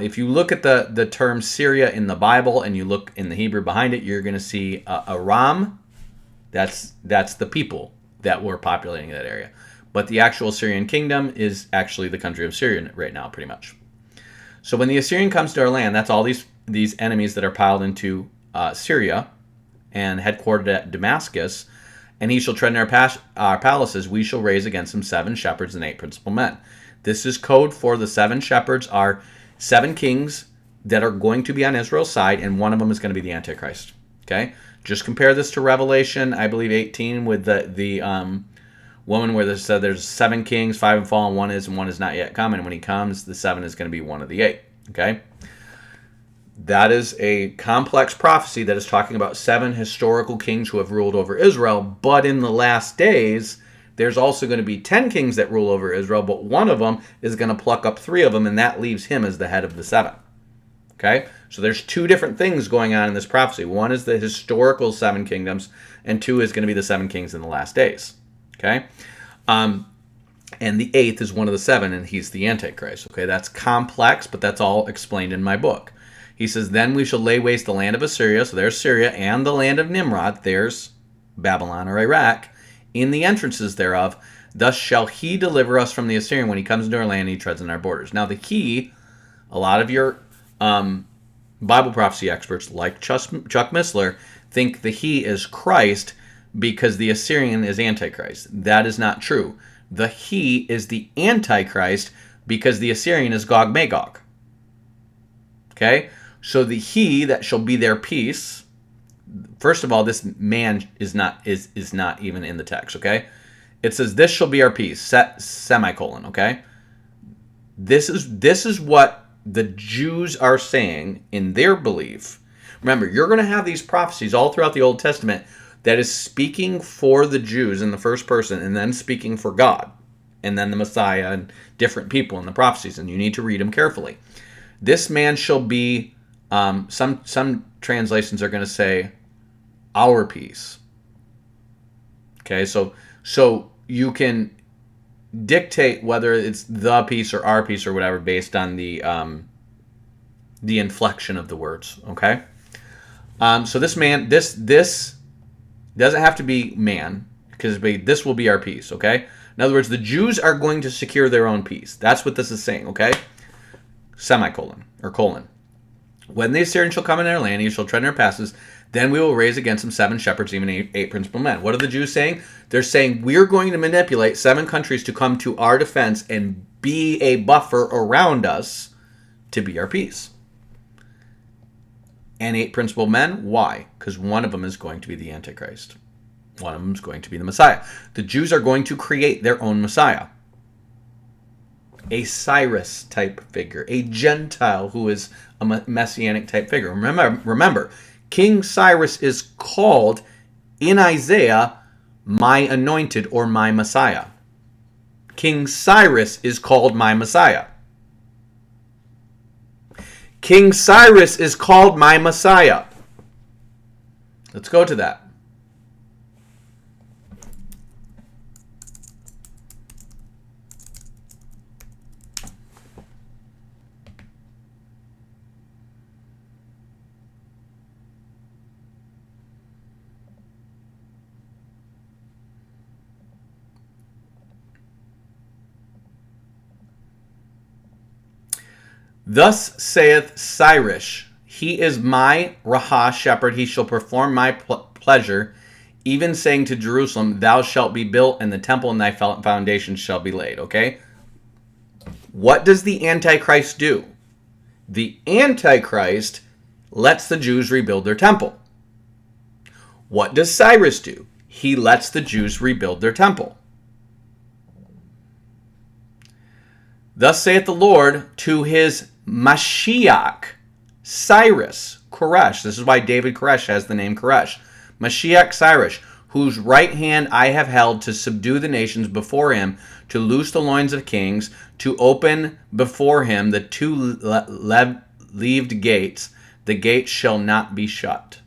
If you look at the term Syria in the Bible and you look in the Hebrew behind it, you're going to see Aram. That's the people that were populating that area. But the actual Syrian kingdom is actually the country of Syria right now, pretty much. So when the Assyrian comes to our land, that's all these enemies that are piled into Syria and headquartered at Damascus. And he shall tread in our palaces. We shall raise against him 7 shepherds and 8 principal men. This is code for the 7 shepherds are 7 kings that are going to be on Israel's side, and one of them is going to be the Antichrist. Okay, just compare this to Revelation, I believe 18, with the woman where they said there's 7 kings, 5 have fallen, one is, and one is not yet come. And when he comes, the 7 is going to be one of the 8. Okay. That is a complex prophecy that is talking about 7 historical kings who have ruled over Israel. But in the last days, there's also going to be 10 kings that rule over Israel, but one of them is going to pluck up 3 of them, and that leaves him as the head of the 7. Okay? So there's 2 different things going on in this prophecy. One is the historical 7 kingdoms, and 2 is going to be the 7 kings in the last days. Okay? And the 8th is one of the 7, and he's the Antichrist. Okay? That's complex, but that's all explained in my book. He says, then we shall lay waste the land of Assyria, so there's Syria, and the land of Nimrod, there's Babylon or Iraq, in the entrances thereof. Thus shall he deliver us from the Assyrian when he comes into our land and he treads in our borders. Now the he, a lot of your Bible prophecy experts like Chuck Missler think the he is Christ because the Assyrian is Antichrist. That is not true. The he is the Antichrist because the Assyrian is Gog Magog. Okay? So the he that shall be their peace. First of all, this man is not even in the text, okay? It says, this shall be our peace, semicolon, okay? This is what the Jews are saying in their belief. Remember, you're going to have these prophecies all throughout the Old Testament that is speaking for the Jews in the first person and then speaking for God and then the Messiah and different people in the prophecies, and you need to read them carefully. This man shall be, some translations are going to say, our peace. Okay, so you can dictate whether it's the peace or our peace or whatever based on the inflection of the words. Okay, so this man, this doesn't have to be man, because this will be our peace. Okay, in other words, the Jews are going to secure their own peace. That's what this is saying. Okay, semicolon or colon. When the Assyrians shall come in their land, you shall tread in their passes. Then we will raise against them 7 shepherds, even eight principal men. What are the Jews saying? They're saying, we're going to manipulate 7 countries to come to our defense and be a buffer around us to be our peace. And 8 principal men, why? Because one of them is going to be the Antichrist. One of them is going to be the Messiah. The Jews are going to create their own Messiah. A Cyrus type figure, a Gentile who is a messianic type figure. Remember, King Cyrus is called in Isaiah my anointed or my Messiah. King Cyrus is called my Messiah. King Cyrus is called my Messiah. Let's go to that. Thus saith Cyrus, he is my Rahah shepherd, he shall perform my pleasure, even saying to Jerusalem, thou shalt be built, and the temple and thy foundation shall be laid. Okay? What does the Antichrist do? The Antichrist lets the Jews rebuild their temple. What does Cyrus do? He lets the Jews rebuild their temple. Thus saith the Lord to his Mashiach, Cyrus, Koresh. This is why David Koresh has the name Koresh. Mashiach Cyrus, whose right hand I have held to subdue the nations before him, to loose the loins of kings, to open before him the 2 leaved gates. The gates shall not be shut.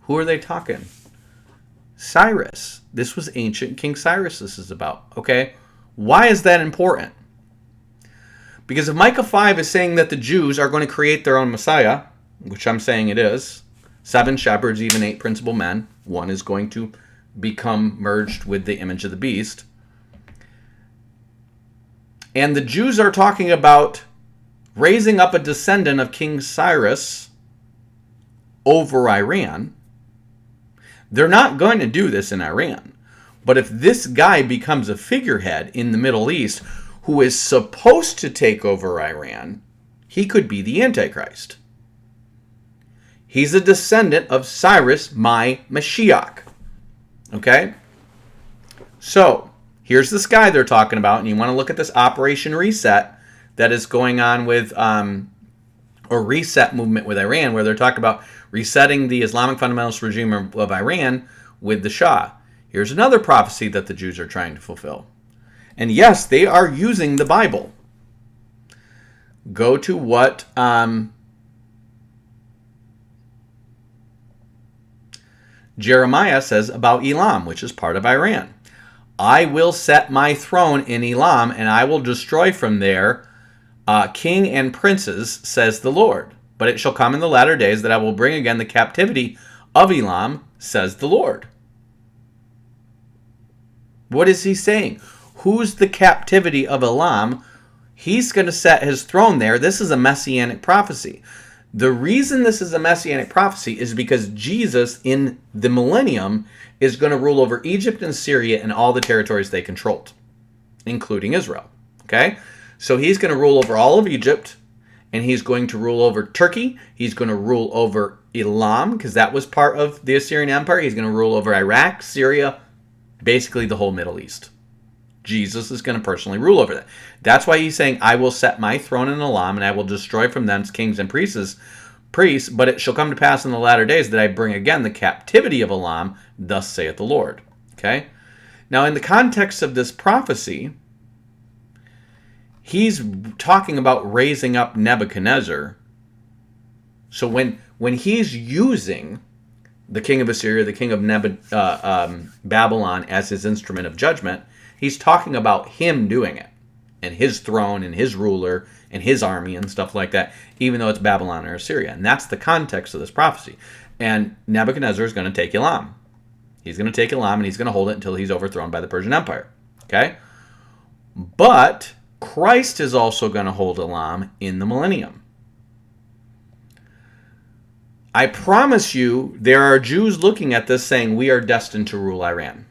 Who are they talking? Cyrus. This was ancient King Cyrus this is about. Okay? Why is that important? Because if Micah 5 is saying that the Jews are going to create their own Messiah, which I'm saying it is, 7 shepherds, even 8 principal men, one is going to become merged with the image of the beast. And the Jews are talking about raising up a descendant of King Cyrus over Iran. They're not going to do this in Iran. But if this guy becomes a figurehead in the Middle East who is supposed to take over Iran, he could be the Antichrist. He's a descendant of Cyrus, my Mashiach. Okay? So, here's this guy they're talking about, and you want to look at this Operation Reset that is going on with, a reset movement with Iran, where they're talking about resetting the Islamic fundamentalist regime of Iran with the Shah. Here's another prophecy that the Jews are trying to fulfill. And yes, they are using the Bible. Go to what Jeremiah says about Elam, which is part of Iran. I will set my throne in Elam, and I will destroy from there king and princes, says the Lord. But it shall come in the latter days that I will bring again the captivity of Elam, says the Lord. What is he saying? Who's the captivity of Elam? He's going to set his throne there. This is a messianic prophecy. The reason this is a messianic prophecy is because Jesus in the millennium is going to rule over Egypt and Syria and all the territories they controlled, including Israel. Okay? So he's going to rule over all of Egypt, and he's going to rule over Turkey. He's going to rule over Elam, because that was part of the Assyrian Empire. He's going to rule over Iraq, Syria, basically the whole Middle East. Jesus is going to personally rule over that. That's why he's saying, I will set my throne in Elam, and I will destroy from thence kings and priests, but it shall come to pass in the latter days that I bring again the captivity of Elam, thus saith the Lord. Okay? Now, in the context of this prophecy, he's talking about raising up Nebuchadnezzar. So when he's using the king of Assyria, the king of Babylon as his instrument of judgment, he's talking about him doing it, and his throne, and his ruler, and his army, and stuff like that, even though it's Babylon or Assyria. And that's the context of this prophecy. And Nebuchadnezzar is going to take Elam. He's going to take Elam, and he's going to hold it until he's overthrown by the Persian Empire. Okay? But Christ is also going to hold Elam in the millennium. I promise you, there are Jews looking at this saying, we are destined to rule Iran.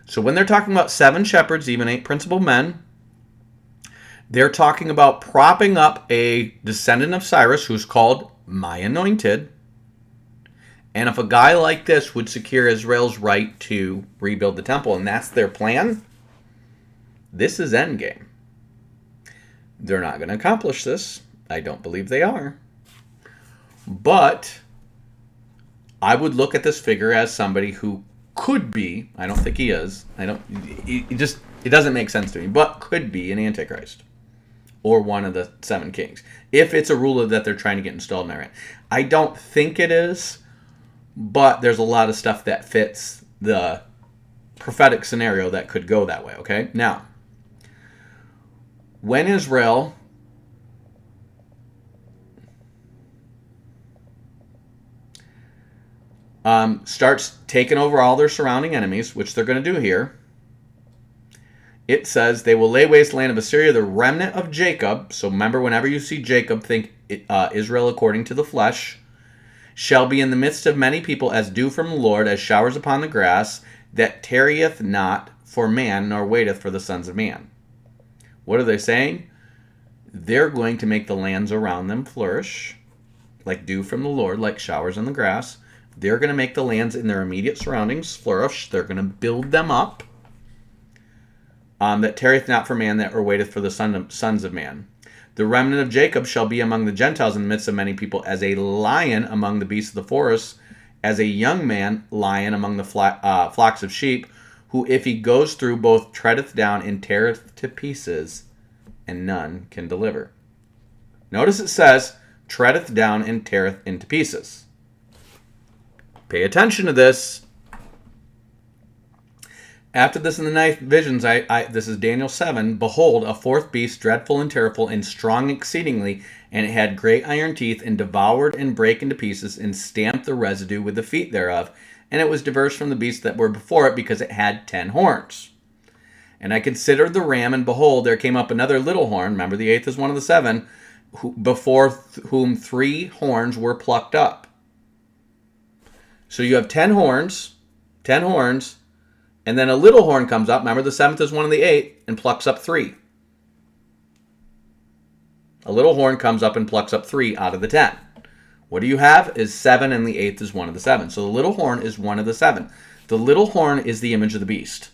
So when they're talking about 7 shepherds, even 8 principal men, they're talking about propping up a descendant of Cyrus who's called my anointed. And if a guy like this would secure Israel's right to rebuild the temple, and that's their plan, this is endgame. They're not going to accomplish this. I don't believe they are. But I would look at this figure as somebody who could be, I don't think he is, it doesn't make sense to me, but could be an Antichrist or one of the 7 kings, if it's a ruler that they're trying to get installed in Iran. I don't think it is, but there's a lot of stuff that fits the prophetic scenario that could go that way, okay? Now, when Israel starts taking over all their surrounding enemies, which they're going to do here, it says, they will lay waste the land of Assyria, the remnant of Jacob. So remember, whenever you see Jacob, think Israel according to the flesh, shall be in the midst of many people as dew from the Lord, as showers upon the grass, that tarrieth not for man, nor waiteth for the sons of man. What are they saying? They're going to make the lands around them flourish, like dew from the Lord, like showers on the grass. They're going to make the lands in their immediate surroundings flourish. They're going to build them up. That tarrieth not for man, that or waiteth for the sons of man. The remnant of Jacob shall be among the Gentiles in the midst of many people, as a lion among the beasts of the forest, as a young man lion among the flocks of sheep, who if he goes through both treadeth down and teareth to pieces, and none can deliver. Notice it says, treadeth down and teareth into pieces. Pay attention to this. After this in the ninth visions, this is Daniel 7, behold, a fourth beast, dreadful and terrible, and strong exceedingly, and it had great iron teeth, and devoured and brake into pieces, and stamped the residue with the feet thereof. And it was diverse from the beasts that were before it, because it had 10 horns. And I considered the ram, and behold, there came up another little horn. Remember, the 8th is one of the 7, before whom 3 horns were plucked up. So you have 10 horns, and then a little horn comes up. Remember, the 7th is one of the 8, and plucks up 3. A little horn comes up and plucks up 3 out of the 10. What do you have is 7, and the 8th is one of the 7. So the little horn is one of the 7. The little horn is the image of the beast.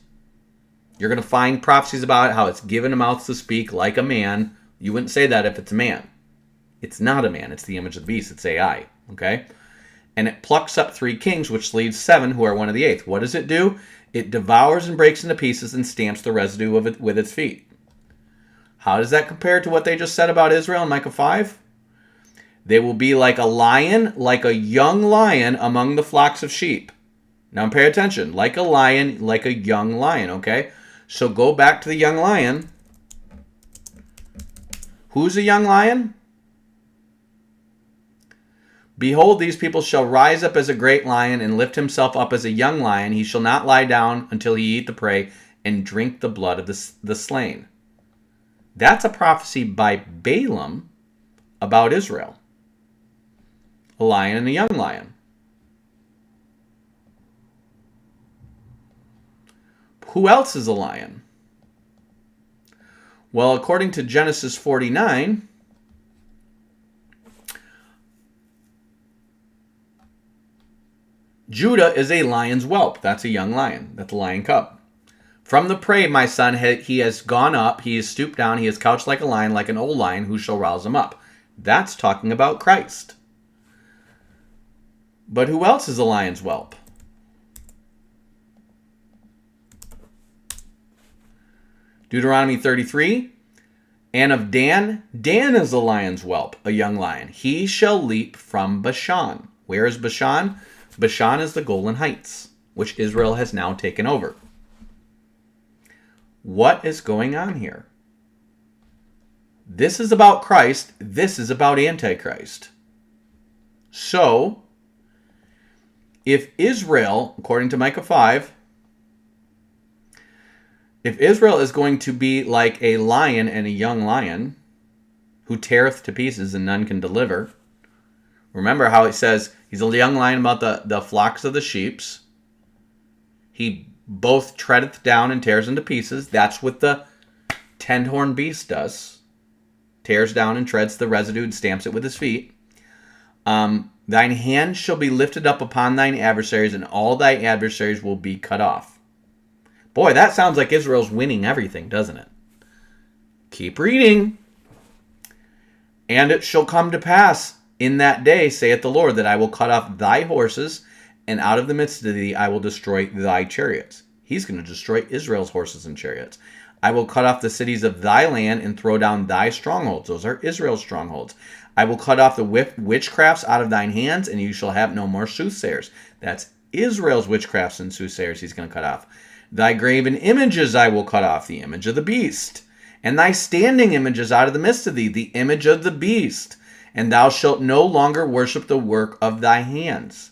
You're going to find prophecies about how it's given a mouth to speak like a man. You wouldn't say that if it's a man. It's not a man. It's the image of the beast. It's AI. Okay? And it plucks up 3 kings, which leaves 7, who are one of the 8th. What does it do? It devours and breaks into pieces and stamps the residue of it with its feet. How does that compare to what they just said about Israel in Micah 5? They will be like a lion, like a young lion among the flocks of sheep. Now pay attention. Like a lion, like a young lion, okay? So go back to the young lion. Who's a young lion? Behold, these people shall rise up as a great lion and lift himself up as a young lion. He shall not lie down until he eat the prey and drink the blood of the slain. That's a prophecy by Balaam about Israel. A lion and a young lion. Who else is a lion? Well, according to Genesis 49, Judah is a lion's whelp. That's a young lion. That's a lion cub. From the prey, my son, he has gone up. He has stooped down. He has couched like a lion, like an old lion. Who shall rouse him up? That's talking about Christ. But who else is a lion's whelp? Deuteronomy 33. And of Dan, Dan is a lion's whelp, a young lion. He shall leap from Bashan. Where is Bashan? Bashan is the Golan Heights, which Israel has now taken over. What is going on here? This is about Christ. This is about Antichrist. So, if Israel, according to Micah 5, if Israel is going to be like a lion and a young lion who teareth to pieces and none can deliver, remember how it says he's a young lion about the flocks of the sheeps. He both treadeth down and tears into pieces. That's what the 10-horned beast does. Tears down and treads the residue and stamps it with his feet. Thine hand shall be lifted up upon thine adversaries, and all thy adversaries will be cut off. Boy, that sounds like Israel's winning everything, doesn't it? Keep reading. And it shall come to pass in that day, saith the Lord, that I will cut off thy horses, and out of the midst of thee I will destroy thy chariots. He's going to destroy Israel's horses and chariots. I will cut off the cities of thy land and throw down thy strongholds. Those are Israel's strongholds. I will cut off the witchcrafts out of thine hands, and you shall have no more soothsayers. That's Israel's witchcrafts and soothsayers he's going to cut off. Thy graven images I will cut off, the image of the beast. And thy standing images out of the midst of thee, the image of the beast. And thou shalt no longer worship the work of thy hands.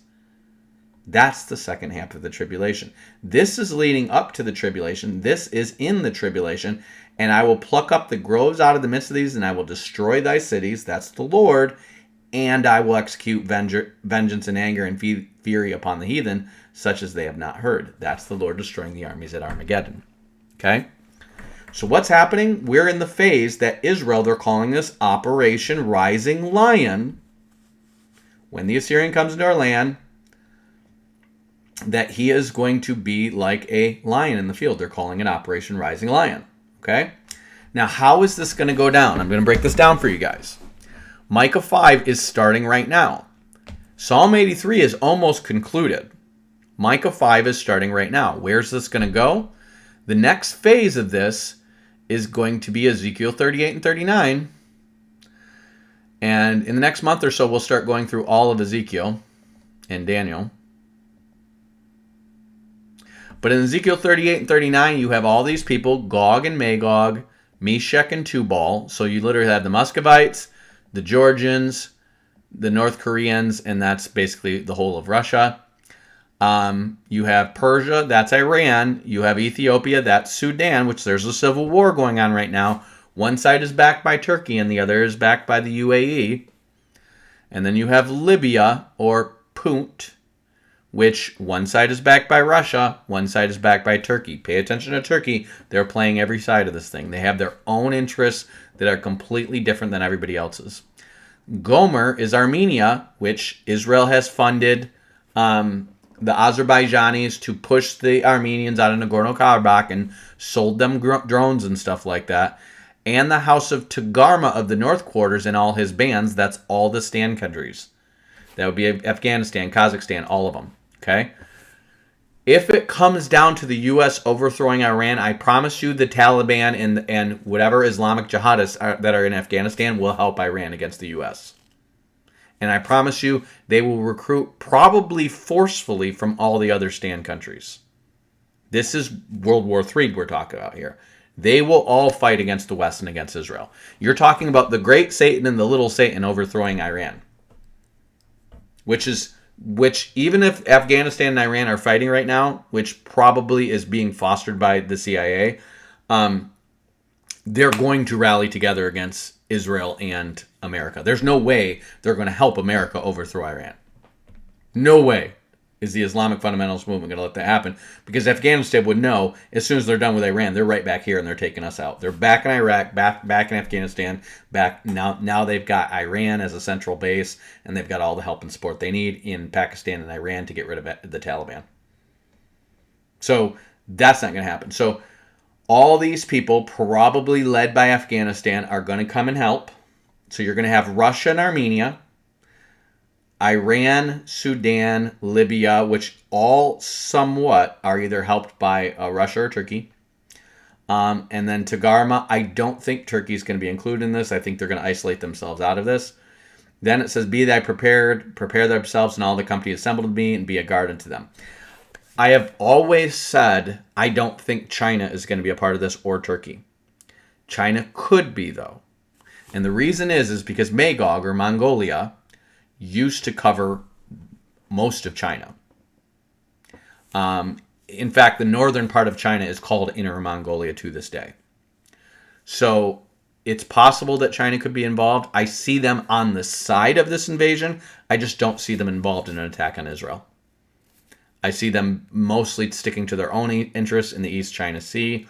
That's the second half of the tribulation. This is leading up to the tribulation. This is in the tribulation. And I will pluck up the groves out of the midst of these, and I will destroy thy cities. That's the Lord. And I will execute vengeance and anger and fury upon the heathen, such as they have not heard. That's the Lord destroying the armies at Armageddon. Okay? So what's happening? We're in the phase that Israel, they're calling this Operation Rising Lion. When the Assyrian comes into our land, that he is going to be like a lion in the field. They're calling it Operation Rising Lion. Okay? Now, how is this going to go down? I'm going to break this down for you guys. Micah 5 is starting right now. Psalm 83 is almost concluded. Micah 5 is starting right now. Where's this going to go? The next phase of this is going to be Ezekiel 38 and 39. And in the next month or so, we'll start going through all of Ezekiel and Daniel. But in Ezekiel 38 and 39, you have all these people, Gog and Magog, Meshech and Tubal. So you literally have the Muscovites, the Georgians, the North Koreans, and that's basically the whole of Russia. You have Persia, that's Iran. You have Ethiopia, that's Sudan, which there's a civil war going on right now. One side is backed by Turkey and the other is backed by the UAE. And then you have Libya, or Punt, which one side is backed by Russia, one side is backed by Turkey. Pay attention to Turkey. They're playing every side of this thing. They have their own interests that are completely different than everybody else's. Gomer is Armenia, which Israel has funded the Azerbaijanis to push the Armenians out of Nagorno-Karabakh and sold them drones and stuff like that. And the House of Togarmah of the North Quarters and all his bands, that's all the Stan countries. That would be Afghanistan, Kazakhstan, all of them. Okay? If it comes down to the U.S. overthrowing Iran, I promise you the Taliban and whatever Islamic jihadists that are in Afghanistan will help Iran against the U.S. And I promise you they will recruit probably forcefully from all the other Stan countries. This is World War III we're talking about here. They will all fight against the West and against Israel. You're talking about the great Satan and the little Satan overthrowing Iran. Which even if Afghanistan and Iran are fighting right now, which probably is being fostered by the CIA, they're going to rally together against Israel and America. There's no way they're going to help America overthrow Iran. No way. Is the Islamic fundamentalist movement going to let that happen? Because Afghanistan would know as soon as they're done with Iran, they're right back here and they're taking us out. They're back in Iraq, back in Afghanistan, back now they've got Iran as a central base, and they've got all the help and support they need in Pakistan and Iran to get rid of the Taliban. So that's not going to happen. So all these people, probably led by Afghanistan, are going to come and help. So you're going to have Russia and Armenia, Iran, Sudan, Libya, which all somewhat are either helped by Russia or Turkey. And then Tagarma, I don't think Turkey's going to be included in this. I think they're going to isolate themselves out of this. Then it says, be thy prepared, prepare themselves and all the company assembled to me, and be a guard unto them. I have always said I don't think China is going to be a part of this, or Turkey. China could be, though. And the reason is because Magog, or Mongolia, used to cover most of China. In fact, the northern part of China is called Inner Mongolia to this day. So it's possible that China could be involved. I see them on the side of this invasion. I just don't see them involved in an attack on Israel. I see them mostly sticking to their own interests in the East China Sea,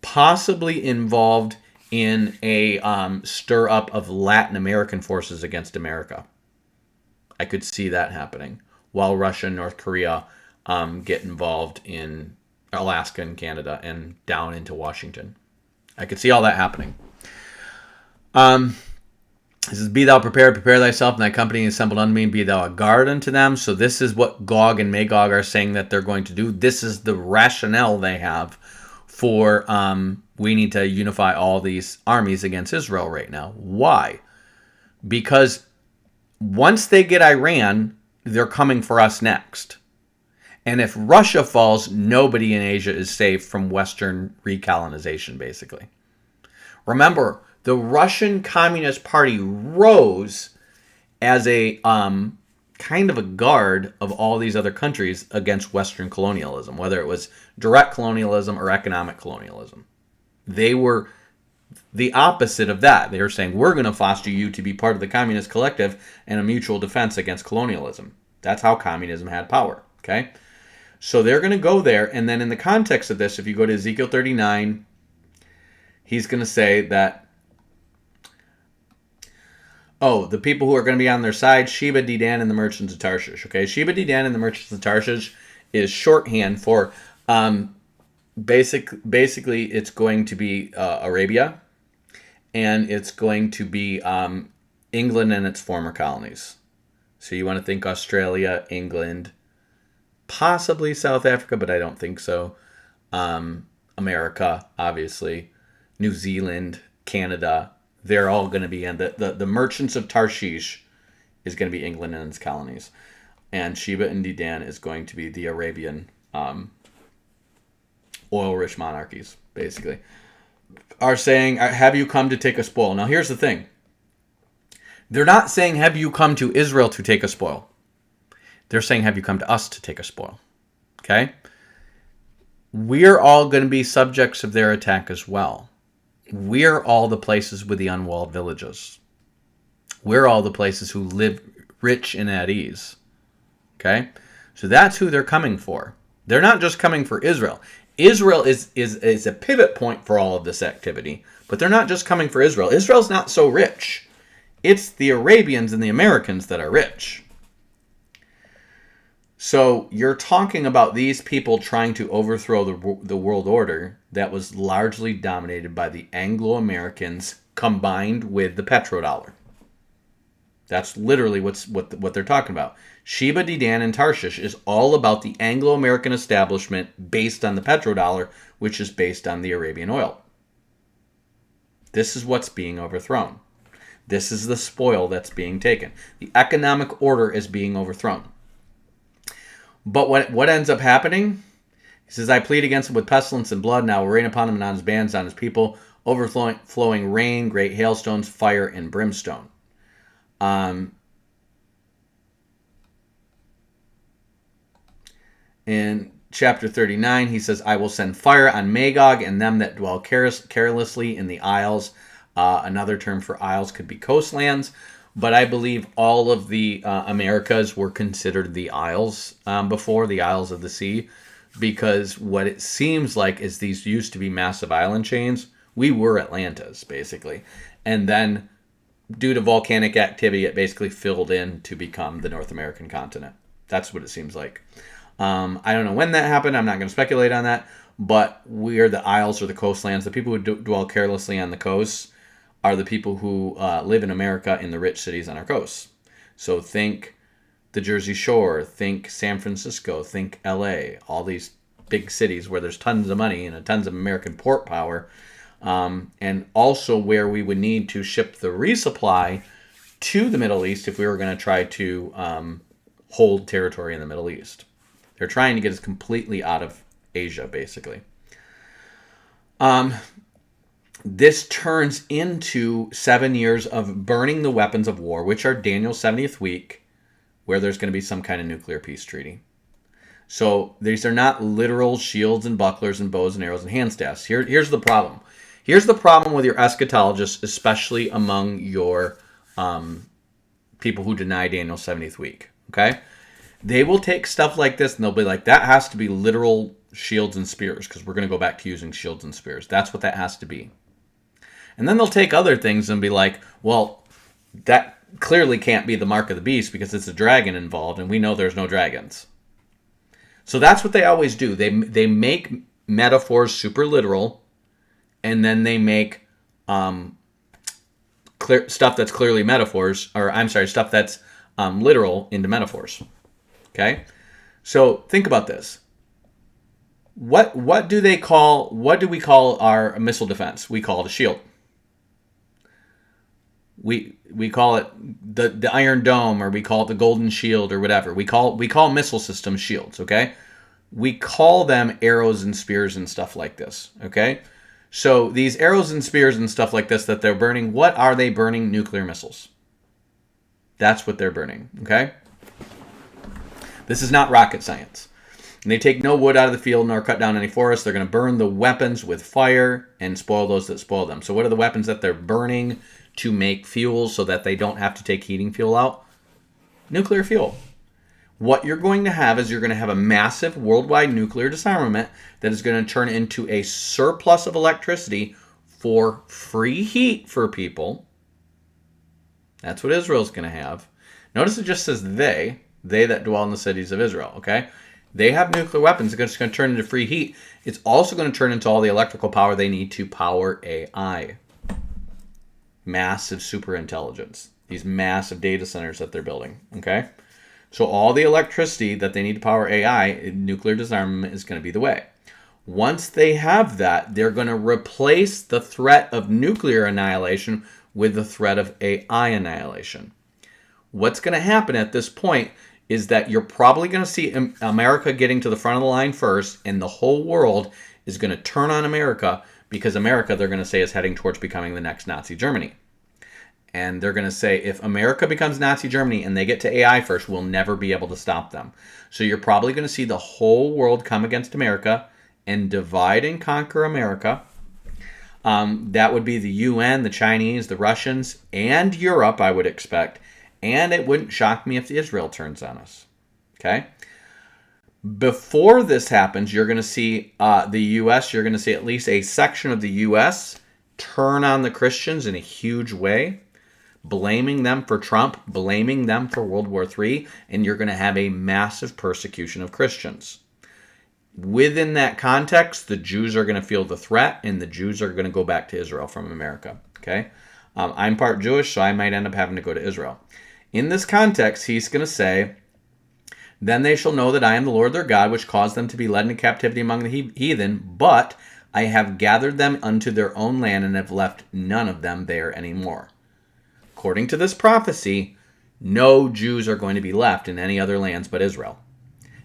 possibly involved in a stir up of Latin American forces against America. I could see that happening, while Russia and North Korea get involved in Alaska and Canada and down into Washington. I could see all that happening. This is, be thou prepared, prepare thyself, and thy company assembled unto me, and be thou a guard unto them. So this is what Gog and Magog are saying that they're going to do. This is the rationale they have for we need to unify all these armies against Israel right now. Why? Because once they get Iran, they're coming for us next. And if Russia falls, nobody in Asia is safe from Western recolonization, basically. Remember, the Russian Communist Party rose as a kind of a guard of all these other countries against Western colonialism, whether it was direct colonialism or economic colonialism. They were the opposite of that. They were saying, we're going to foster you to be part of the communist collective and a mutual defense against colonialism. That's how communism had power, okay? So they're going to go there, and then in the context of this, if you go to Ezekiel 39, he's going to say that, the people who are going to be on their side, Sheba, Dedan, and the merchants of Tarshish, okay? Sheba, Dedan, and the merchants of Tarshish is shorthand for, basically it's going to be Arabia, and it's going to be England and its former colonies. So you want to think Australia, England, possibly South Africa, but I don't think so. America, obviously. New Zealand, Canada, they're all going to be in. The merchants of Tarshish is going to be England and its colonies. And Sheba and Dedan is going to be the Arabian oil-rich monarchies, basically. Are saying, have you come to take a spoil? Now, here's the thing. They're not saying, have you come to Israel to take a spoil? They're saying, have you come to us to take a spoil? Okay? We're all going to be subjects of their attack as well. We're all the places with the unwalled villages. We're all the places who live rich and at ease. Okay? So that's who they're coming for. They're not just coming for Israel. Israel is a pivot point for all of this activity, but they're not just coming for Israel. Israel's not so rich. It's the Arabians and the Americans that are rich. So you're talking about these people trying to overthrow the world order that was largely dominated by the Anglo-Americans combined with the petrodollar. That's literally what they're talking about. Sheba, Dedan, and Tarshish is all about the Anglo-American establishment based on the petrodollar, which is based on the Arabian oil. This is what's being overthrown. This is the spoil that's being taken. The economic order is being overthrown. But what ends up happening? He says, I plead against him with pestilence and blood, and I will rain upon him and on his bands, on his people, overflowing rain, great hailstones, fire, and brimstone. In chapter 39, he says, I will send fire on Magog and them that dwell carelessly in the isles. Another term for isles could be coastlands. But I believe all of the Americas were considered the Isles before, the Isles of the Sea, because what it seems like is these used to be massive island chains. We were Atlantis, basically. And then, due to volcanic activity, it basically filled in to become the North American continent. That's what it seems like. I don't know when that happened. I'm not going to speculate on that. But we are the isles or the coastlands. The people who dwell carelessly on the coasts are the people who live in America in the rich cities on our coasts. So think the Jersey Shore, think San Francisco, think LA, all these big cities where there's tons of money and tons of American port power, and also where we would need to ship the resupply to the Middle East if we were going to try to hold territory in the Middle East. They're trying to get us completely out of Asia, basically. This turns into 7 years of burning the weapons of war, which are Daniel's 70th week, where there's going to be some kind of nuclear peace treaty. So these are not literal shields and bucklers and bows and arrows and hand staffs. Here's the problem. Here's the problem with your eschatologists, especially among your people who deny Daniel's 70th week. Okay? They will take stuff like this and they'll be like, that has to be literal shields and spears, because we're going to go back to using shields and spears. That's what that has to be. And then they'll take other things and be like, well, that clearly can't be the mark of the beast because it's a dragon involved, and we know there's no dragons. So that's what they always do. They make metaphors super literal, and then they make stuff that's clearly metaphors, or I'm sorry, stuff that's literal into metaphors. Okay? So think about this. What do we call our missile defense? We call it a shield. We call it the Iron Dome, or we call it the Golden Shield, or whatever. We call missile systems shields, okay? We call them arrows and spears and stuff like this, okay? So these arrows and spears and stuff like this that they're burning, what are they burning? Nuclear missiles. That's what they're burning, okay? This is not rocket science. And they take no wood out of the field nor cut down any forest. They're going to burn the weapons with fire and spoil those that spoil them. So what are the weapons that they're burning to make fuel so that they don't have to take heating fuel out? Nuclear fuel. What you're going to have is you're going to have a massive worldwide nuclear disarmament that is going to turn into a surplus of electricity for free heat for people. That's what Israel's going to have. Notice it just says they that dwell in the cities of Israel, okay? They have nuclear weapons. It's going to turn into free heat. It's also going to turn into all the electrical power they need to power AI. Massive super intelligence. These massive data centers that they're building, okay? So all the electricity that they need to power AI, nuclear disarmament is going to be the way. Once they have that, they're going to replace the threat of nuclear annihilation with the threat of AI annihilation. What's going to happen at this point is that you're probably going to see America getting to the front of the line first, and the whole world is going to turn on America, because America, they're going to say, is heading towards becoming the next Nazi Germany. And they're going to say, if America becomes Nazi Germany and they get to AI first, we'll never be able to stop them. So you're probably going to see the whole world come against America and divide and conquer America. That would be the UN, the Chinese, the Russians, and Europe, I would expect. And it wouldn't shock me if Israel turns on us. Okay? Before this happens, you're going to see the U.S., you're going to see at least a section of the U.S. turn on the Christians in a huge way, blaming them for Trump, blaming them for World War III, and you're going to have a massive persecution of Christians. Within that context, the Jews are going to feel the threat, and the Jews are going to go back to Israel from America. Okay? I'm part Jewish, so I might end up having to go to Israel. In this context, he's going to say, then they shall know that I am the Lord their God, which caused them to be led into captivity among the heathen, but I have gathered them unto their own land and have left none of them there anymore. According to this prophecy, no Jews are going to be left in any other lands but Israel.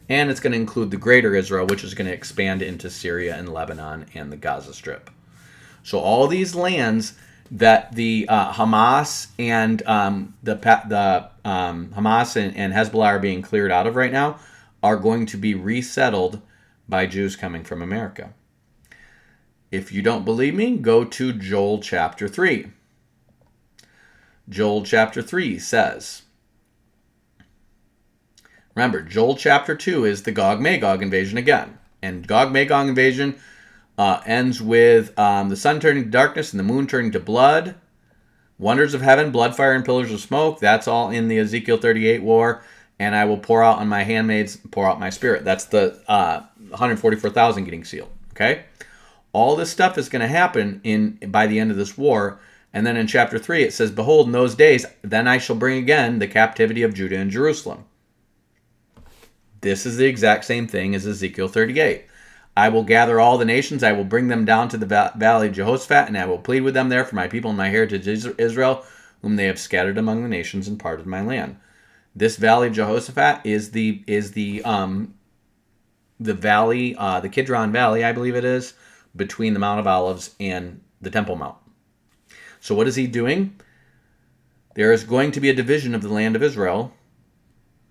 And it's going to include the greater Israel, which is going to expand into Syria and Lebanon and the Gaza Strip. So all these lands that the Hamas and Hamas and Hezbollah are being cleared out of right now are going to be resettled by Jews coming from America. If you don't believe me, go to Joel chapter 3. Joel chapter 3 says, remember, Joel chapter 2 is the Gog Magog invasion again. And Gog Magog invasion ends with the sun turning to darkness and the moon turning to blood. Wonders of heaven, blood, fire, and pillars of smoke. That's all in the Ezekiel 38 war. And I will pour out on my handmaids, pour out my spirit. That's the 144,000 getting sealed. Okay? All this stuff is going to happen by the end of this war. And then in chapter 3 it says, behold, in those days, then I shall bring again the captivity of Judah and Jerusalem. This is the exact same thing as Ezekiel 38. I will gather all the nations, I will bring them down to the valley of Jehoshaphat, and I will plead with them there for my people and my heritage Israel, whom they have scattered among the nations and parted my land. This valley of Jehoshaphat is the valley, the Kidron Valley, I believe it is, between the Mount of Olives and the Temple Mount. So what is he doing? There is going to be a division of the land of Israel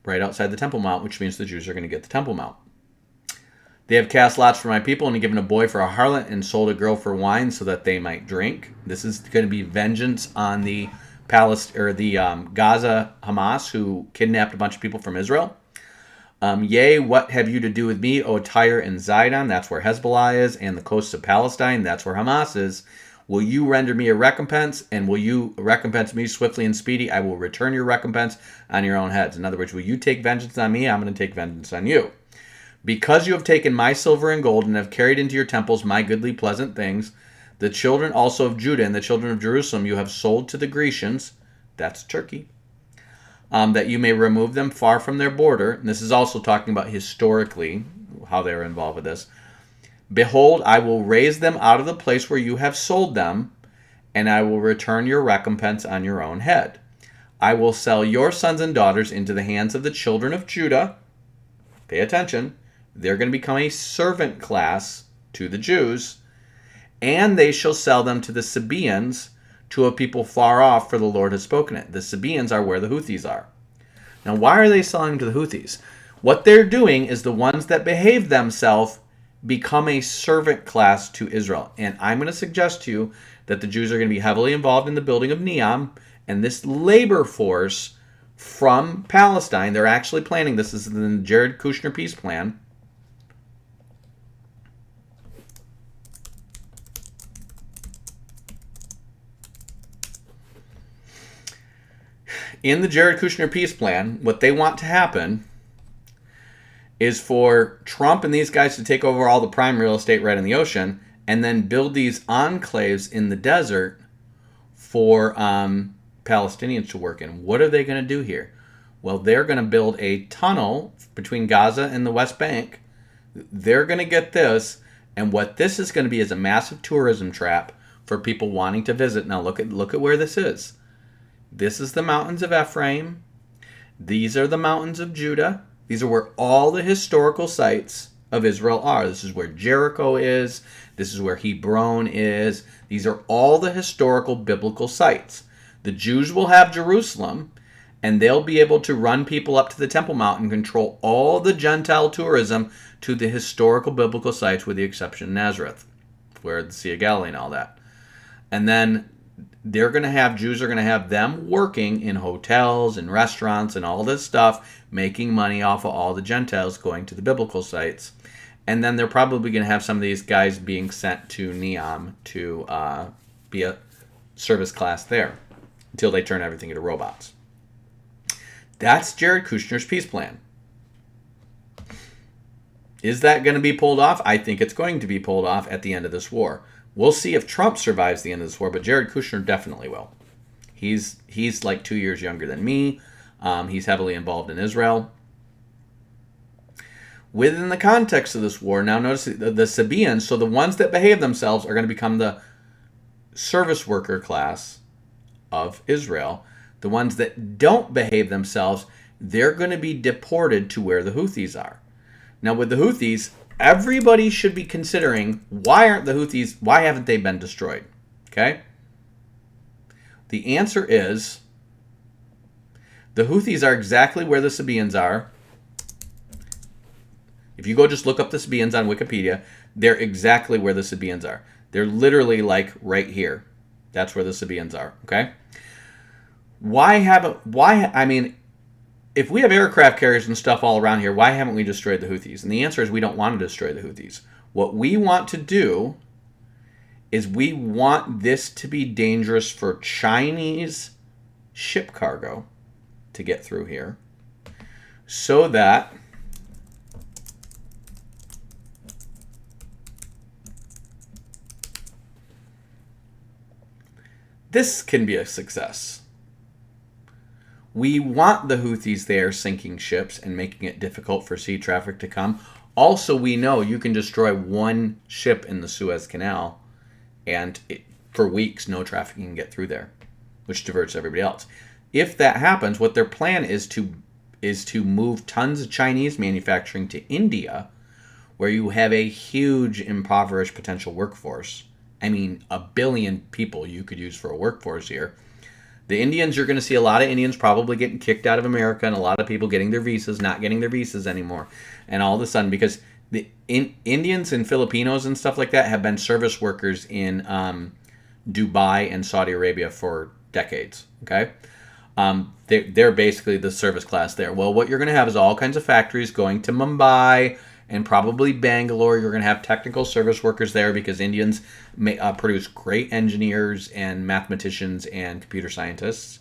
right outside the Temple Mount, which means the Jews are going to get the Temple Mount. They have cast lots for my people and given a boy for a harlot and sold a girl for wine so that they might drink. This is going to be vengeance on the Gaza Hamas, who kidnapped a bunch of people from Israel. Yea, what have you to do with me, O Tyre and Zidon? That's where Hezbollah is, and the coasts of Palestine. That's where Hamas is. Will you render me a recompense, and will you recompense me swiftly and speedy? I will return your recompense on your own heads. In other words, will you take vengeance on me? I'm going to take vengeance on you. Because you have taken my silver and gold and have carried into your temples my goodly pleasant things, the children also of Judah and the children of Jerusalem you have sold to the Grecians, that's Turkey, that you may remove them far from their border. And this is also talking about historically how they were involved with this. Behold, I will raise them out of the place where you have sold them, and I will return your recompense on your own head. I will sell your sons and daughters into the hands of the children of Judah. Pay attention. They're going to become a servant class to the Jews, and they shall sell them to the Sabaeans, to a people far off, for the Lord has spoken it. The Sabaeans are where the Houthis are. Now, why are they selling to the Houthis? What they're doing is the ones that behave themselves become a servant class to Israel. And I'm going to suggest to you that the Jews are going to be heavily involved in the building of Neom, and this labor force from Palestine, they're actually planning, this is the Jared Kushner peace plan. In the Jared Kushner peace plan, what they want to happen is for Trump and these guys to take over all the prime real estate right in the ocean and then build these enclaves in the desert for Palestinians to work in. What are they going to do here? Well, they're going to build a tunnel between Gaza and the West Bank. They're going to get this, and what this is going to be is a massive tourism trap for people wanting to visit. Now look at where this is. This is the mountains of Ephraim. These are the mountains of Judah. These are where all the historical sites of Israel are. This is where Jericho is. This is where Hebron is. These are all the historical biblical sites. The Jews will have Jerusalem, and they'll be able to run people up to the Temple Mount and control all the Gentile tourism to the historical biblical sites, with the exception of Nazareth, where the Sea of Galilee and all that. And then Jews are going to have them working in hotels and restaurants and all this stuff, making money off of all the Gentiles going to the biblical sites. And then they're probably going to have some of these guys being sent to Neom to be a service class there until they turn everything into robots. That's Jared Kushner's peace plan. Is that going to be pulled off? I think it's going to be pulled off at the end of this war. We'll see if Trump survives the end of this war, but Jared Kushner definitely will. He's like 2 years younger than me. He's heavily involved in Israel. Within the context of this war, now notice the Sabaeans, so the ones that behave themselves are going to become the service worker class of Israel. The ones that don't behave themselves, they're going to be deported to where the Houthis are. Now with the Houthis, everybody should be considering, why haven't they been destroyed? Okay? The answer is, the Houthis are exactly where the Sabaeans are. If you go just look up the Sabaeans on Wikipedia, they're exactly where the Sabaeans are. They're literally like right here. That's where the Sabaeans are, okay? I mean, if we have aircraft carriers and stuff all around here, why haven't we destroyed the Houthis? And the answer is we don't want to destroy the Houthis. What we want to do is we want this to be dangerous for Chinese ship cargo to get through here, so that this can be a success. We want the Houthis there sinking ships and making it difficult for sea traffic to come. Also, we know you can destroy one ship in the Suez Canal, and for weeks no traffic can get through there, which diverts everybody else. If that happens, what their plan is to move tons of Chinese manufacturing to India, where you have a huge impoverished potential workforce. I mean, 1 billion people you could use for a workforce here. The Indians, you're going to see a lot of Indians probably getting kicked out of America, and a lot of people getting their visas, not getting their visas anymore. And all of a sudden, because the Indians and Filipinos and stuff like that have been service workers in Dubai and Saudi Arabia for decades. Okay, they're basically the service class there. Well, what you're going to have is all kinds of factories going to Mumbai and probably Bangalore. You're going to have technical service workers there because Indians produce great engineers and mathematicians and computer scientists.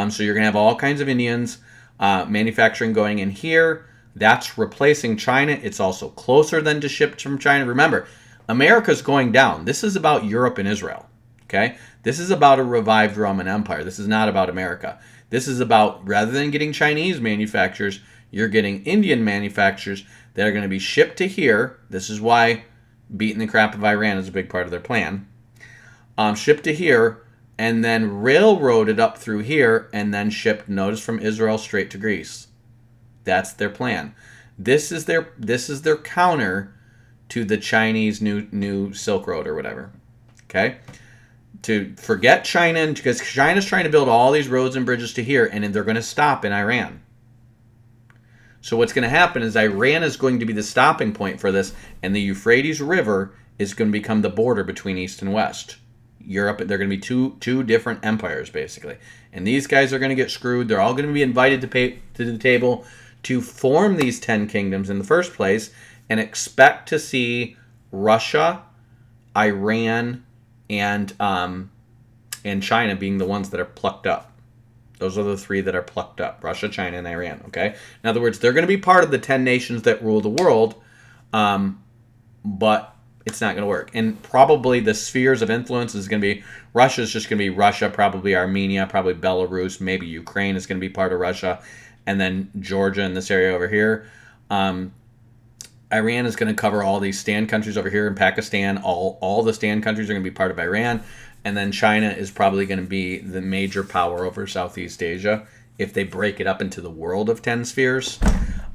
So you're going to have all kinds of Indians manufacturing going in here. That's replacing China. It's also closer than to ship from China. Remember, America's going down. This is about Europe and Israel. Okay? This is about a revived Roman Empire. This is not about America. This is about, rather than getting Chinese manufacturers, you're getting Indian manufacturers that are going to be shipped to here. This is why beating the crap of Iran is a big part of their plan. Shipped to here, and then railroaded up through here, and then shipped, notice, from Israel straight to Greece. That's their plan. This is their counter to the Chinese new Silk Road or whatever. Okay? To forget China, because China's trying to build all these roads and bridges to here, and they're going to stop in Iran. So what's going to happen is Iran is going to be the stopping point for this, and the Euphrates River is going to become the border between East and West. Europe, they're going to be two different empires, basically. And these guys are going to get screwed. They're all going to be invited to the table to form these 10 kingdoms in the first place, and expect to see Russia, Iran, and China being the ones that are plucked up. Those are the 3 that are plucked up. Russia, China, and Iran. Okay? In other words, they're going to be part of the 10 nations that rule the world, but it's not going to work. And probably the spheres of influence is going to be, Russia's just going to be Russia, probably Armenia, probably Belarus, maybe Ukraine is going to be part of Russia, and then Georgia in this area over here. Iran is going to cover all these stand countries over here in Pakistan. All the stand countries are going to be part of Iran. And then China is probably going to be the major power over Southeast Asia. If they break it up into the world of 10 spheres,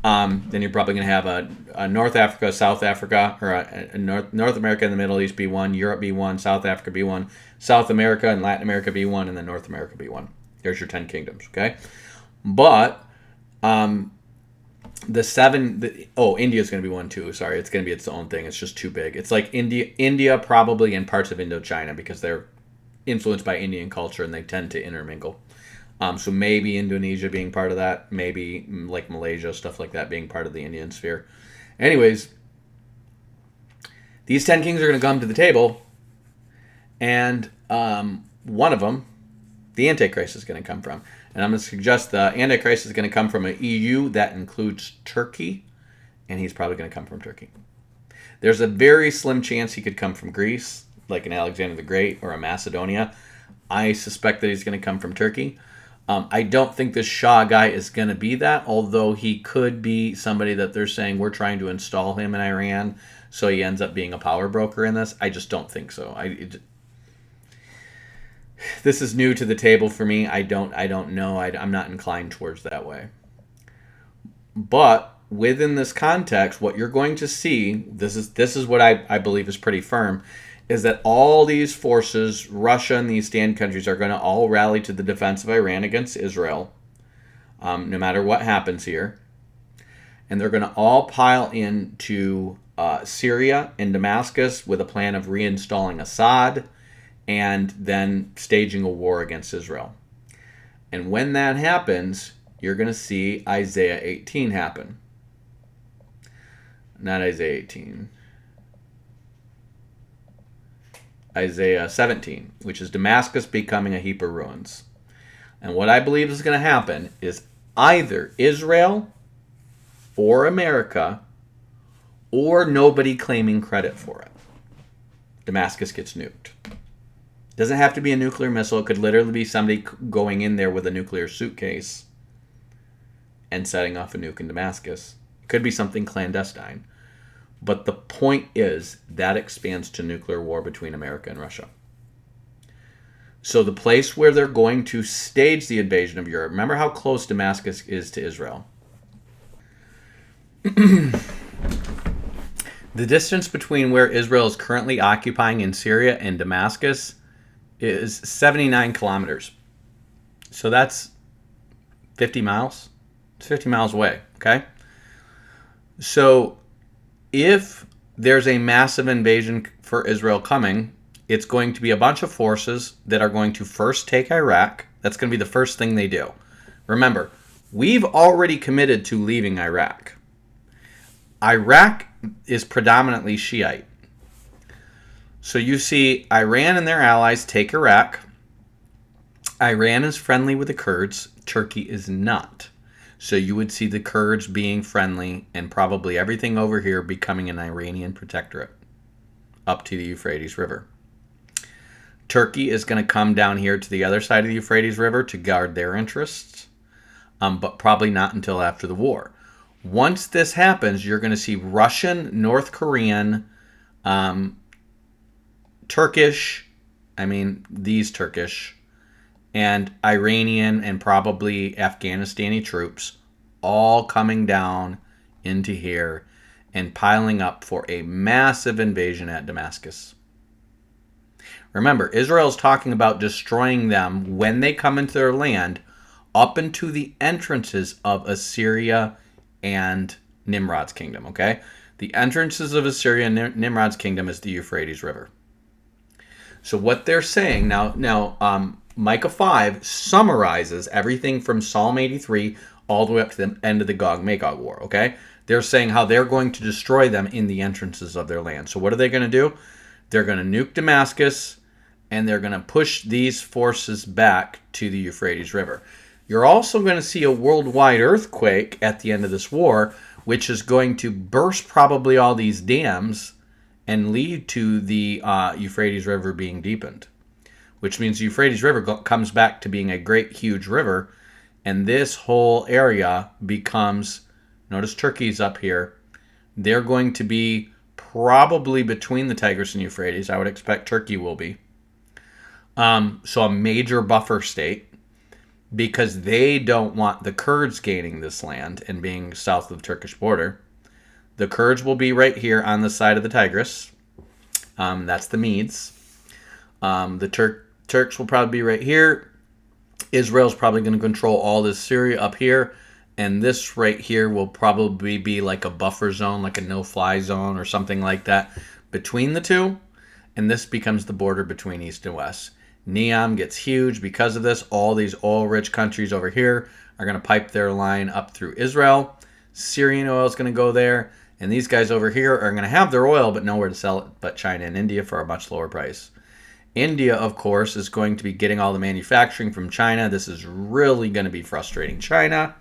then you're probably going to have a North Africa, South Africa, or a North America and the Middle East be 1, Europe be 1, South Africa be 1, South America and Latin America be 1, and then North America be 1. There's your 10 kingdoms, okay? But India's going to be 1 too. Sorry, it's going to be its own thing. It's just too big. It's like India probably, and parts of Indochina, because they're influenced by Indian culture and they tend to intermingle. So maybe Indonesia being part of that, maybe like Malaysia, stuff like that being part of the Indian sphere. Anyways, these 10 kings are going to come to the table, and one of them, the Antichrist, is going to come from. And I'm going to suggest the Antichrist is going to come from an EU that includes Turkey, and he's probably going to come from Turkey. There's a very slim chance he could come from Greece, like an Alexander the Great or a Macedonia. I suspect that he's going to come from Turkey. I don't think this Shah guy is going to be that, although he could be somebody that they're saying we're trying to install him in Iran, so he ends up being a power broker in this. I just don't think so. This is new to the table for me. I don't know. I'm not inclined towards that way. But within this context, what you're going to see, this is what I believe is pretty firm, is that all these forces, Russia and these stand countries, are going to all rally to the defense of Iran against Israel, no matter what happens here. And they're going to all pile into Syria and Damascus with a plan of reinstalling Assad and then staging a war against Israel. And when that happens, you're going to see Isaiah 18 happen. Not Isaiah 18. Isaiah 17, which is Damascus becoming a heap of ruins. And what I believe is going to happen is either Israel or America or nobody claiming credit for it. Damascus gets nuked. It doesn't have to be a nuclear missile. It could literally be somebody going in there with a nuclear suitcase and setting off a nuke in Damascus. It could be something clandestine. But the point is that expands to nuclear war between America and Russia. So the place where they're going to stage the invasion of Europe, remember how close Damascus is to Israel. The distance between where Israel is currently occupying in Syria and Damascus is 79 kilometers. So that's 50 miles. It's 50 miles away, okay? So if there's a massive invasion for Israel coming, it's going to be a bunch of forces that are going to first take Iraq. That's going to be the first thing they do. Remember, we've already committed to leaving Iraq. Iraq is predominantly Shiite. So you see Iran and their allies take Iraq. Iran is friendly with the Kurds. Turkey is not. So you would see the Kurds being friendly and probably everything over here becoming an Iranian protectorate up to the Euphrates River. Turkey is going to come down here to the other side of the Euphrates River to guard their interests, but probably not until after the war. Once this happens, you're going to see Russian, North Korean, Turkish, Turkish, and Iranian and probably Afghanistani troops all coming down into here and piling up for a massive invasion at Damascus. Remember, Israel's talking about destroying them when they come into their land up into the entrances of Assyria and Nimrod's kingdom, okay? The entrances of Assyria and Nimrod's kingdom is the Euphrates River. So what they're saying, now Micah 5 summarizes everything from Psalm 83 all the way up to the end of the Gog Magog war, okay? They're saying how they're going to destroy them in the entrances of their land. So what are they going to do? They're going to nuke Damascus, and they're going to push these forces back to the Euphrates River. You're also going to see a worldwide earthquake at the end of this war, which is going to burst probably all these dams and lead to the Euphrates River being deepened, which means the Euphrates River comes back to being a great, huge river, and this whole area becomes, notice Turkey's up here, they're going to be probably between the Tigris and Euphrates. I would expect Turkey will be. So a major buffer state, because they don't want the Kurds gaining this land and being south of the Turkish border. The Kurds will be right here on the side of the Tigris. That's the Medes. The Turks will probably be right here. Israel's probably going to control all this Syria up here. And this right here will probably be like a buffer zone, like a no-fly zone or something like that between the two. And this becomes the border between East and West. Neom gets huge because of this. All these oil-rich countries over here are going to pipe their line up through Israel. Syrian oil is going to go there. And these guys over here are going to have their oil, but nowhere to sell it but China and India for a much lower price. India, of course, is going to be getting all the manufacturing from China. This is really going to be frustrating China.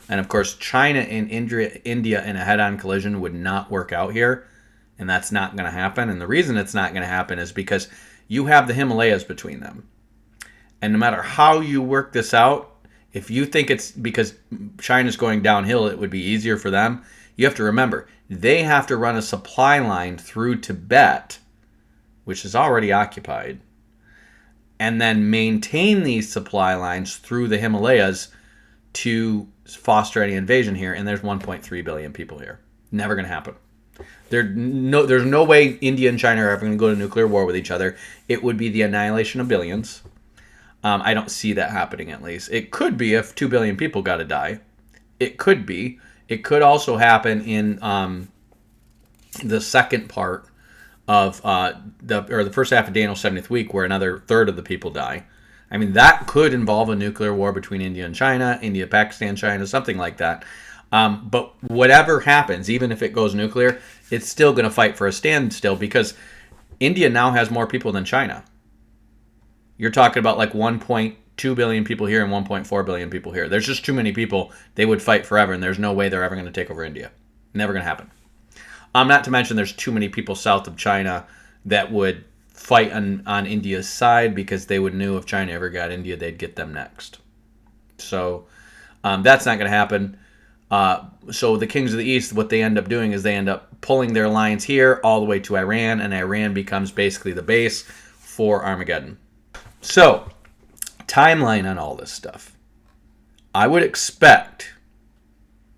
And, of course, China and India in a head-on collision would not work out here. And that's not going to happen. And the reason it's not going to happen is because you have the Himalayas between them. And no matter how you work this out, if you think it's because China's going downhill, it would be easier for them, you have to remember, they have to run a supply line through Tibet, which is already occupied, and then maintain these supply lines through the Himalayas to foster any invasion here. And there's 1.3 billion people here. Never going to happen. There's no way India and China are ever going to go to nuclear war with each other. It would be the annihilation of billions. I don't see that happening, at least. It could be if 2 billion people got to die. It could be. It could also happen in the second part of the first half of Daniel's 70th week, where another third of the people die. I mean, that could involve a nuclear war between India and China, India, Pakistan, China, something like that. But whatever happens, even if it goes nuclear, it's still going to fight for a standstill because India now has more people than China. You're talking about like 1.2 billion people here and 1.4 billion people here. There's just too many people. They would fight forever, and there's no way they're ever going to take over India. Never going to happen. Not to mention there's too many people south of China that would fight on India's side because they would know if China ever got India, they'd get them next. So that's not going to happen. So the kings of the East, what they end up doing is they end up pulling their lines here all the way to Iran, and Iran becomes basically the base for Armageddon. So, timeline on all this stuff. I would expect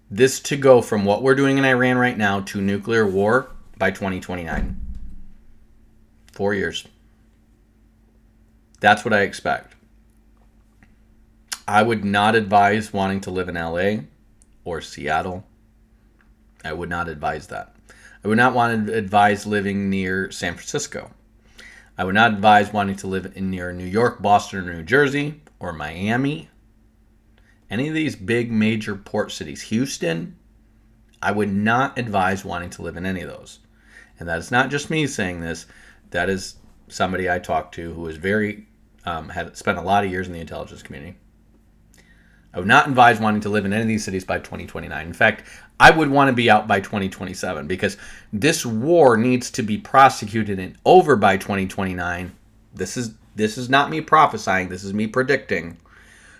this to go from what we're doing in Iran right now to nuclear war by 2029. 4 years. That's what I expect. I would not advise wanting to live in LA or Seattle. I would not advise that. I would not want to advise living near San Francisco. I would not advise wanting to live near New York, Boston, or New Jersey, or Miami. Any of these big major port cities. Houston, I would not advise wanting to live in any of those. And that is not just me saying this. That is somebody I talked to who is had spent a lot of years in the intelligence community. I would not advise wanting to live in any of these cities by 2029. In fact, I would want to be out by 2027 because this war needs to be prosecuted and over by 2029. This is not me prophesying. This is me predicting.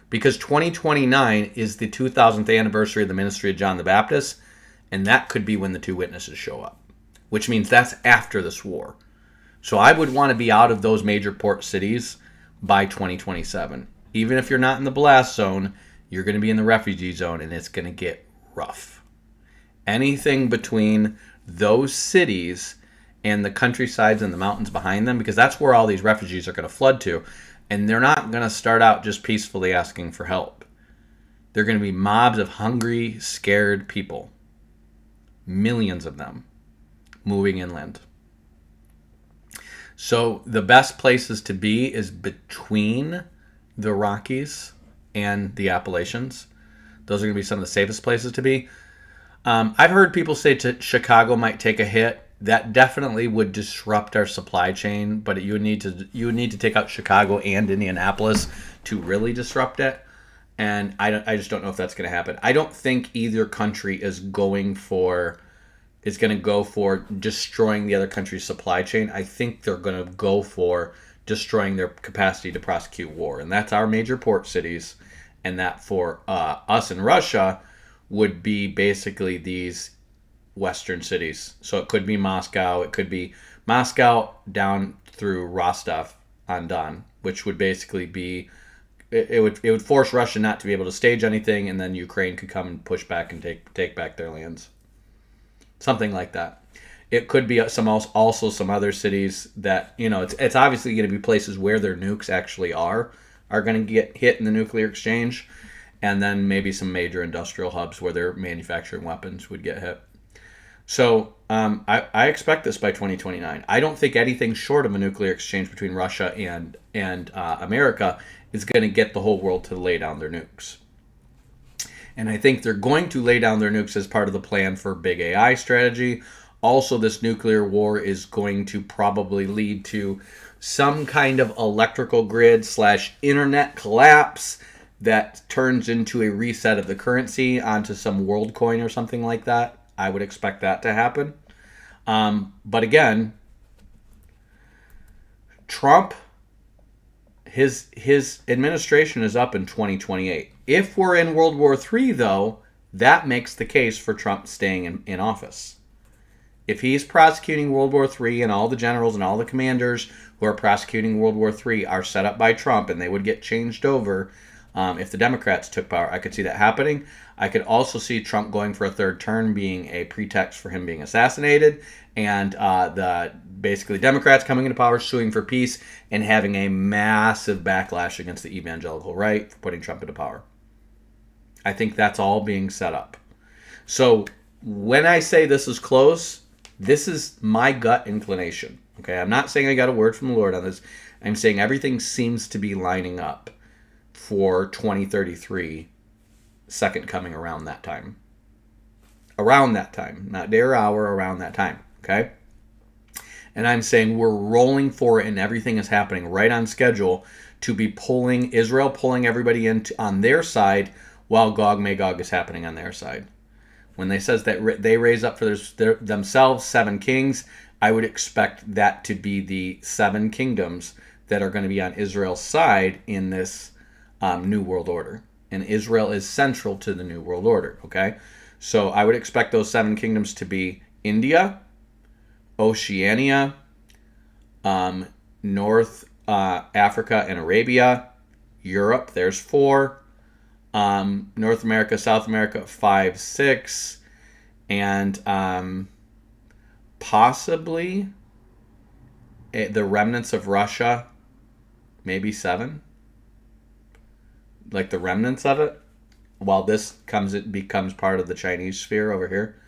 Because 2029 is the 2000th anniversary of the ministry of John the Baptist, and that could be when the two witnesses show up, which means that's after this war. So I would want to be out of those major port cities by 2027. Even if you're not in the blast zone, you're going to be in the refugee zone, and it's going to get rough. Anything between those cities and the countrysides and the mountains behind them, because that's where all these refugees are going to flood to, and they're not going to start out just peacefully asking for help. They're going to be mobs of hungry, scared people. Millions of them moving inland. So the best places to be is between the Rockies and the Appalachians. Those are going to be some of the safest places to be. I've heard people say Chicago might take a hit. That definitely would disrupt our supply chain, but you would need to take out Chicago and Indianapolis to really disrupt it. And I just don't know if that's going to happen. I don't think either country is going to go for destroying the other country's supply chain. I think they're going to go for destroying their capacity to prosecute war. And that's our major port cities. And that for us in Russia would be basically these Western cities. So it could be Moscow. It could be Moscow down through Rostov on Don, which would basically be, it would force Russia not to be able to stage anything, and then Ukraine could come and push back and take back their lands. Something like that. It could be also some other cities that, it's obviously going to be places where their nukes actually are going to get hit in the nuclear exchange, and then maybe some major industrial hubs where they're manufacturing weapons would get hit. So I expect this by 2029. I don't think anything short of a nuclear exchange between Russia and America is going to get the whole world to lay down their nukes. And I think they're going to lay down their nukes as part of the plan for big AI strategy. Also, this nuclear war is going to probably lead to some kind of electrical grid / internet collapse that turns into a reset of the currency onto some world coin or something like that. I would expect that to happen. But again, Trump, his administration is up in 2028. If we're in World War III, though, that makes the case for Trump staying in office. If he's prosecuting World War III and all the generals and all the commanders who are prosecuting World War III are set up by Trump and they would get changed over if the Democrats took power, I could see that happening. I could also see Trump going for a third term being a pretext for him being assassinated, and the basically Democrats coming into power, suing for peace, and having a massive backlash against the evangelical right for putting Trump into power. I think that's all being set up. So when I say this is close, this is my gut inclination. Okay, I'm not saying I got a word from the Lord on this. I'm saying everything seems to be lining up for 2033, second coming around that time. Around that time. Not day or hour, around that time. Okay? And I'm saying we're rolling for it and everything is happening right on schedule to be pulling Israel, pulling everybody in on their side while Gog Magog is happening on their side. When they says that they raise up for themselves 7 kings, I would expect that to be the 7 kingdoms that are going to be on Israel's side in this New World Order. And Israel is central to the New World Order, okay? So I would expect those 7 kingdoms to be India, Oceania, North Africa and Arabia, Europe, there's 4, North America, South America, 5, 6, and possibly the remnants of Russia, maybe 7, like the remnants of it, while it becomes part of the Chinese sphere over here.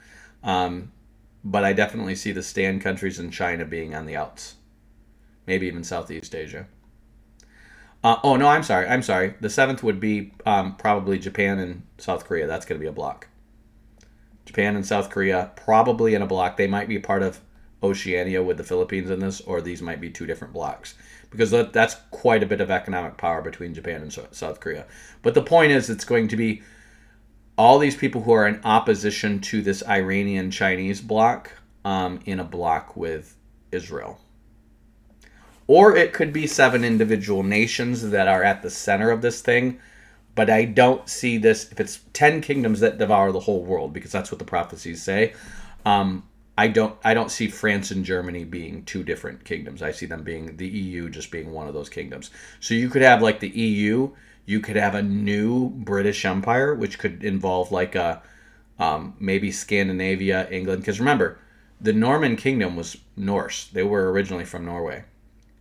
But I definitely see the stand countries in China being on the outs. Maybe even Southeast Asia. Oh, no, I'm sorry. The 7th would be probably Japan and South Korea. That's going to be a block. Japan and South Korea, probably in a block. They might be part of Oceania with the Philippines in this, or these might be 2 different blocks. Because that's quite a bit of economic power between Japan and South Korea. But the point is, it's going to be all these people who are in opposition to this Iranian-Chinese bloc in a bloc with Israel. Or it could be 7 individual nations that are at the center of this thing. But I don't see this, if it's 10 kingdoms that devour the whole world, because that's what the prophecies say, I don't see France and Germany being 2 different kingdoms. I see them being the EU just being one of those kingdoms. So you could have like the EU, you could have a new British Empire, which could involve like a maybe Scandinavia, England. Because remember, the Norman kingdom was Norse. They were originally from Norway.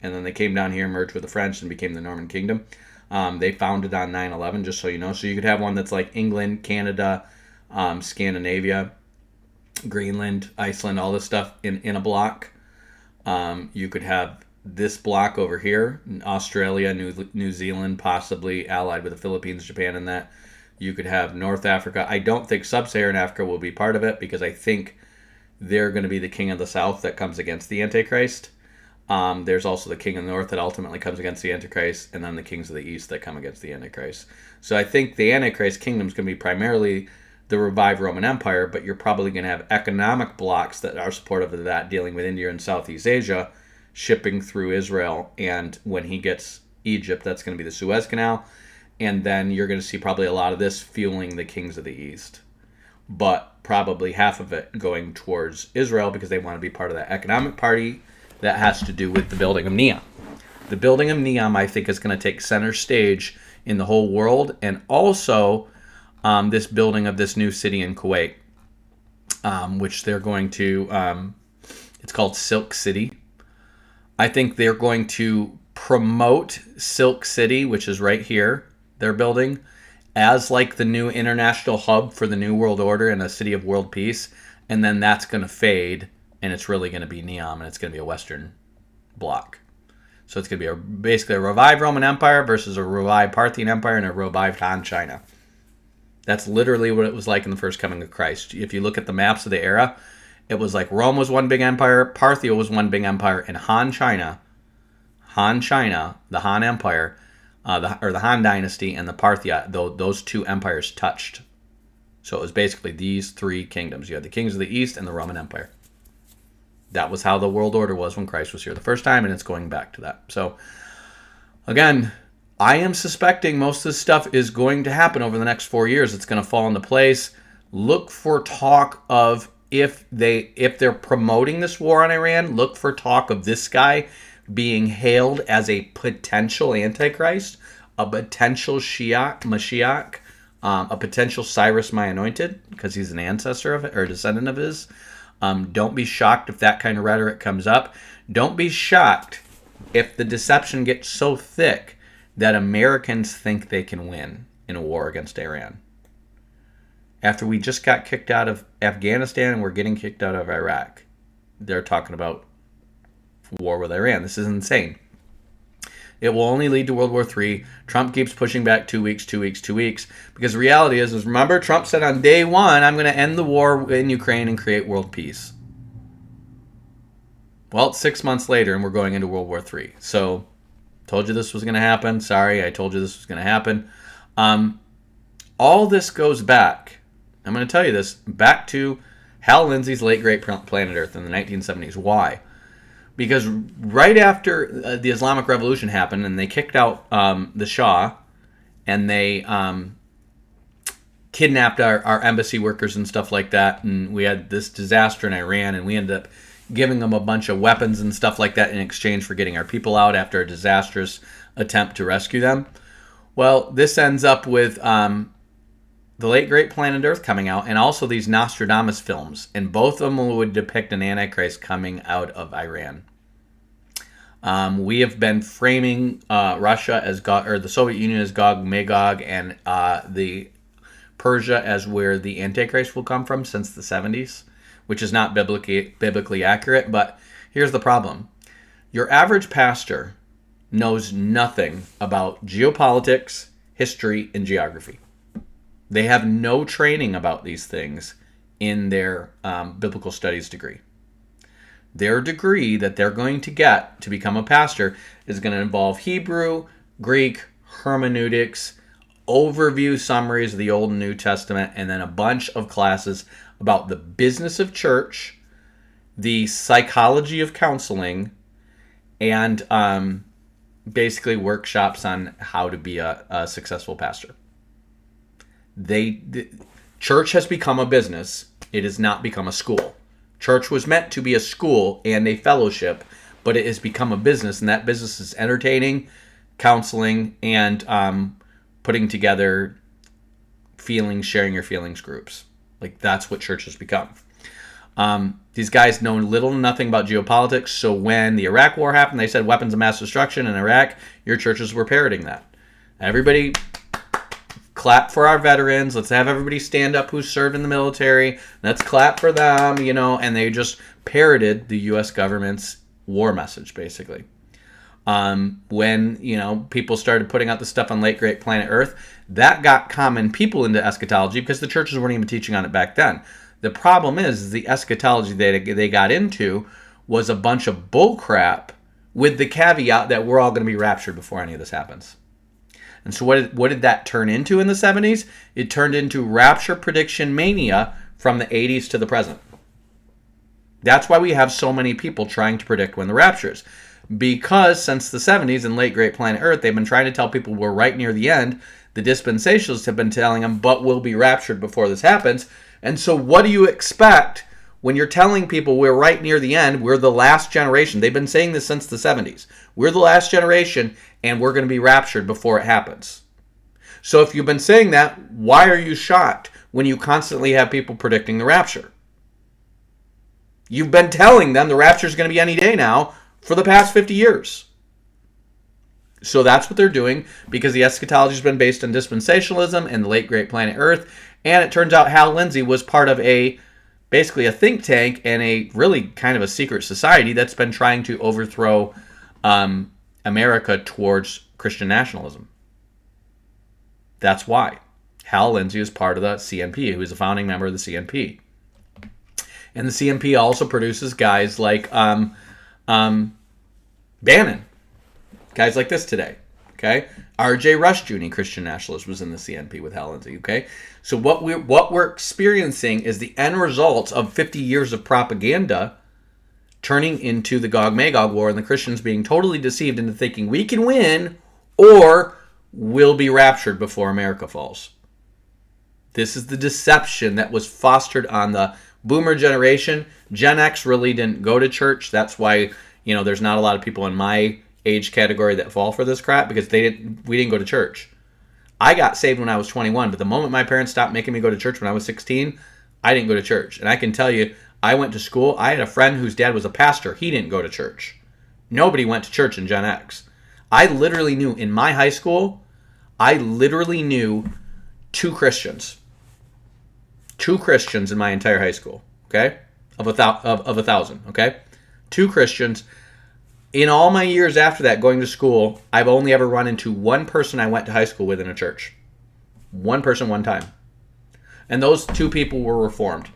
And then they came down here, merged with the French, and became the Norman kingdom. They founded on 9/11, just so you know. So you could have one that's like England, Canada, Scandinavia, Greenland, Iceland, all this stuff in a block. You could have this block over here, Australia, New Zealand, possibly allied with the Philippines, Japan, and that. You could have North Africa. I don't think Sub-Saharan Africa will be part of it because I think they're going to be the king of the South that comes against the Antichrist. There's also the king of the North that ultimately comes against the Antichrist, and then the kings of the East that come against the Antichrist. So I think the Antichrist kingdom is going to be primarily the revived Roman Empire, but you're probably going to have economic blocks that are supportive of that, dealing with India and Southeast Asia, shipping through Israel, and when he gets Egypt, that's going to be the Suez Canal, and then you're going to see probably a lot of this fueling the kings of the East. But probably half of it going towards Israel because they want to be part of that economic party that has to do with the building of Neom. The building of Neom, I think, is going to take center stage in the whole world, and also this building of this new city in Kuwait, which they're going to, it's called Silk City. I think they're going to promote Silk City, which is right here, they're building, as like the new international hub for the New World Order and a city of world peace, and then that's going to fade, and it's really going to be Neom, and it's going to be a Western bloc. So it's going to be basically a revived Roman Empire versus a revived Parthian Empire and a revived Han China. That's literally what it was like in the first coming of Christ. If you look at the maps of the era, it was like Rome was one big empire, Parthia was one big empire, and Han China, the Han Empire, the Han Dynasty and the Parthia, those 2 empires touched. So it was basically these 3 kingdoms. You had the kings of the East and the Roman Empire. That was how the world order was when Christ was here the first time, and it's going back to that. So, again, I am suspecting most of this stuff is going to happen over the next 4 years. It's going to fall into place. Look for talk of, if they're promoting this war on Iran, look for talk of this guy being hailed as a potential Antichrist, a potential Mashiach, a potential Cyrus my Anointed, because he's an ancestor of it, or a descendant of his. Don't be shocked if that kind of rhetoric comes up. Don't be shocked if the deception gets so thick that Americans think they can win in a war against Iran. After we just got kicked out of Afghanistan and we're getting kicked out of Iraq, they're talking about war with Iran. This is insane. It will only lead to World War III. Trump keeps pushing back 2 weeks, 2 weeks, 2 weeks. Because the reality is remember, Trump said on day one, I'm going to end the war in Ukraine and create world peace. Well, it's 6 months later, and we're going into World War III. So, told you this was going to happen. Sorry, I told you this was going to happen. All this goes back, I'm going to tell you this, back to Hal Lindsey's Late Great Planet Earth in the 1970s. Why? Because right after the Islamic Revolution happened and they kicked out the Shah and they kidnapped our embassy workers and stuff like that, and we had this disaster in Iran, and we ended up giving them a bunch of weapons and stuff like that in exchange for getting our people out after a disastrous attempt to rescue them. Well, this ends up with the Late Great Planet Earth coming out, and also these Nostradamus films, and both of them would depict an Antichrist coming out of Iran. We have been framing Russia as the Soviet Union as Gog Magog, and the Persia as where the Antichrist will come from since the 70s, which is not biblically accurate. But here's the problem: your average pastor knows nothing about geopolitics, history, and geography. They have no training about these things in their biblical studies degree. Their degree that they're going to get to become a pastor is going to involve Hebrew, Greek, hermeneutics, overview summaries of the Old and New Testament, and then a bunch of classes about the business of church, the psychology of counseling, and basically workshops on how to be a successful pastor. The church has become a business. It has not become a school. Church was meant to be a school and a fellowship, but it has become a business, and that business is entertaining, counseling, and putting together sharing your feelings groups. Like, that's what church has become. These guys know little to nothing about geopolitics, so when the Iraq War happened, they said weapons of mass destruction in Iraq. Your churches were parroting that. Everybody clap for our veterans. Let's have everybody stand up who served in the military. Let's clap for them, and they just parroted the U.S. government's war message, basically. When, people started putting out the stuff on Late Great Planet Earth, that got common people into eschatology because the churches weren't even teaching on it back then. The problem is the eschatology they got into was a bunch of bullcrap with the caveat that we're all going to be raptured before any of this happens. And so what did that turn into in the 70s? It turned into rapture prediction mania from the 80s to the present. That's why we have so many people trying to predict when the rapture is. Because since the 70s and Late Great Planet Earth, they've been trying to tell people we're right near the end. The dispensationalists have been telling them, but we'll be raptured before this happens. And so what do you expect when you're telling people we're right near the end? We're the last generation. They've been saying this since the 70s. We're the last generation, and we're going to be raptured before it happens. So if you've been saying that, why are you shocked when you constantly have people predicting the rapture? You've been telling them the rapture is going to be any day now for the past 50 years. So that's what they're doing, because the eschatology has been based on dispensationalism and the Late Great Planet Earth. And it turns out Hal Lindsey was part of basically a think tank and a really kind of a secret society that's been trying to overthrow America towards Christian nationalism. That's why. Hal Lindsey is part of the CNP, who is a founding member of the CNP. And the CNP also produces guys like Bannon. Guys like this today. Okay? R.J. Rushdoony, Christian nationalist, was in the CNP with Hal Lindsey. Okay? So what we're experiencing is the end results of 50 years of propaganda turning into the Gog Magog war, and the Christians being totally deceived into thinking we can win or we'll be raptured before America falls. This is the deception that was fostered on the boomer generation. Gen X really didn't go to church. That's why, there's not a lot of people in my age category that fall for this crap, because we didn't go to church. I got saved when I was 21, but the moment my parents stopped making me go to church when I was 16, I didn't go to church. And I can tell you, I went to school. I had a friend whose dad was a pastor. He didn't go to church. Nobody went to church in Gen X. I literally knew, in my high school, two Christians. Two Christians in my entire high school, okay? Of a thousand, okay? Two Christians. In all my years after that, going to school, I've only ever run into one person I went to high school with in a church. One person, one time. And those two people were Reformed.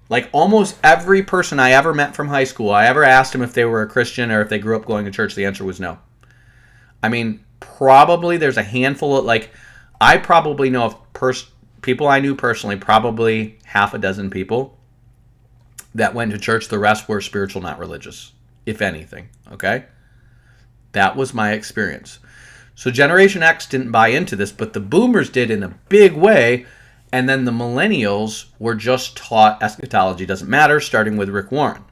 Like almost every person I ever met from high school, I ever asked them if they were a Christian or if they grew up going to church, the answer was no. I mean, probably there's a handful of, like, I probably know of people I knew personally, probably half a dozen people that went to church. The rest were spiritual, not religious, if anything, okay? That was my experience. So Generation X didn't buy into this, but the boomers did in a big way, and then the millennials were just taught eschatology doesn't matter, starting with Rick Warren.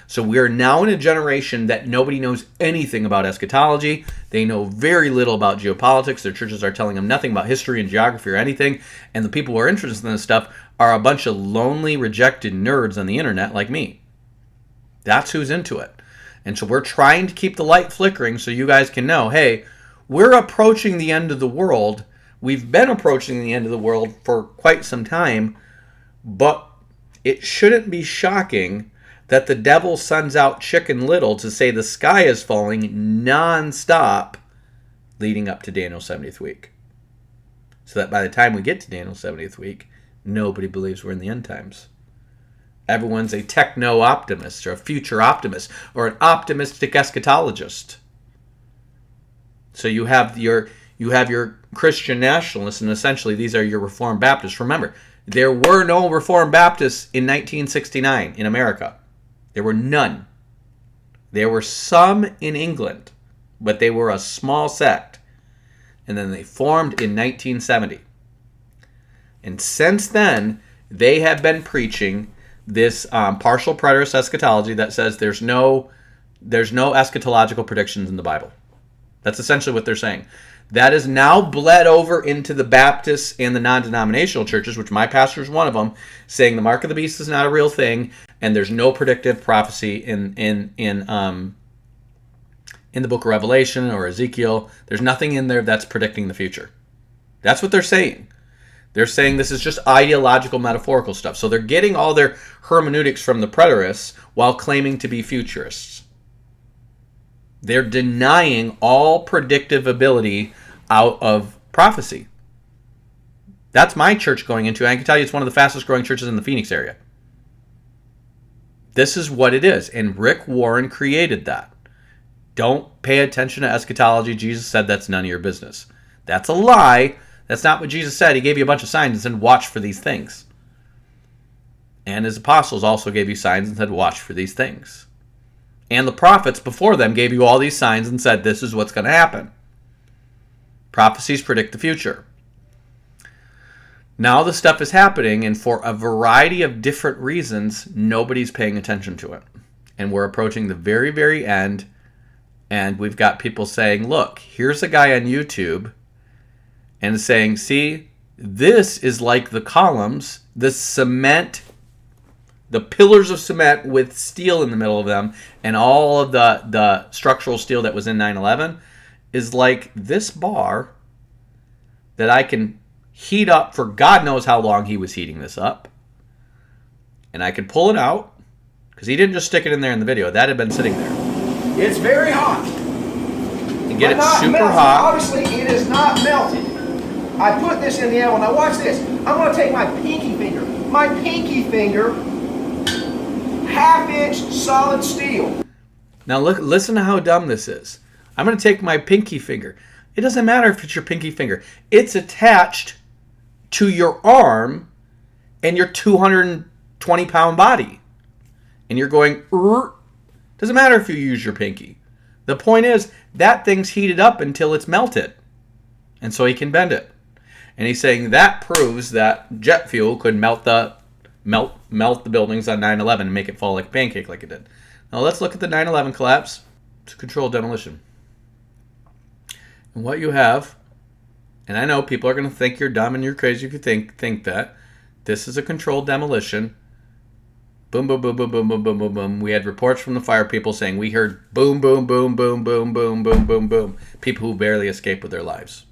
So we are now in a generation that nobody knows anything about eschatology. They know very little about geopolitics. Their churches are telling them nothing about history and geography or anything. And the people who are interested in this stuff are a bunch of lonely, rejected nerds on the internet like me. That's who's into it. And so we're trying to keep the light flickering so you guys can know, hey, we're approaching the end of the world. We've been approaching the end of the world for quite some time, but it shouldn't be shocking that the devil sends out Chicken Little to say the sky is falling non-stop leading up to Daniel's 70th week. So that by the time we get to Daniel's 70th week, nobody believes we're in the end times. Everyone's a techno-optimist or a future optimist or an optimistic eschatologist. So you have your Christian nationalists, and essentially these are your Reformed Baptists. Remember, there were no Reformed Baptists in 1969 in America. There were none. There were some in England, but they were a small sect. And then they formed in 1970. And since then, they have been preaching this partial preterist eschatology that says there's no eschatological predictions in the Bible. That's essentially what they're saying. That is now bled over into the Baptists and the non-denominational churches, which my pastor is one of them, saying the mark of the beast is not a real thing, and there's no predictive prophecy in the book of Revelation or Ezekiel. There's nothing in there that's predicting the future. That's what they're saying. They're saying this is just ideological, metaphorical stuff. So they're getting all their hermeneutics from the preterists while claiming to be futurists. They're denying all predictive ability out of prophecy. That's my church going into. I can tell you it's one of the fastest growing churches in the Phoenix area. This is what it is. And Rick Warren created that. Don't pay attention to eschatology. Jesus said that's none of your business. That's a lie. That's not what Jesus said. He gave you a bunch of signs and said, watch for these things. And his apostles also gave you signs and said, watch for these things. And the prophets before them gave you all these signs and said, this is what's going to happen. Prophecies predict the future. Now the stuff is happening, and for a variety of different reasons, nobody's paying attention to it. And we're approaching the very, very end, and we've got people saying, look, here's a guy on YouTube, and saying, see, this is like the columns, the cement, the pillars of cement with steel in the middle of them, and all of the structural steel that was in 9/11 is like this bar that I can heat up for God knows how long he was heating this up. And I could pull it out, because he didn't just stick it in there in the video. That had been sitting there. It's very hot. And get But it not super melted. hot. Obviously, it is not melted. I put this in the oven. Now watch this. I'm going to take my pinky finger, half-inch solid steel. Now listen to how dumb this is. I'm going to take my pinky finger. It doesn't matter if it's your pinky finger. It's attached to your arm and your 220-pound body. And you're going, doesn't matter if you use your pinky. The point is, that thing's heated up until it's melted. And so he can bend it. And he's saying that proves that jet fuel could melt the buildings on 9/11 and make it fall like a pancake like it did. Now let's look at the 9/11 collapse. It's a controlled demolition. And what you have, and I know people are going to think you're dumb and you're crazy if you think that, this is a controlled demolition. Boom, boom, boom, boom, boom, boom, boom, boom, boom. We had reports from the fire people saying we heard boom, boom, boom, boom, boom, boom, boom, boom, boom. People who barely escaped with their lives.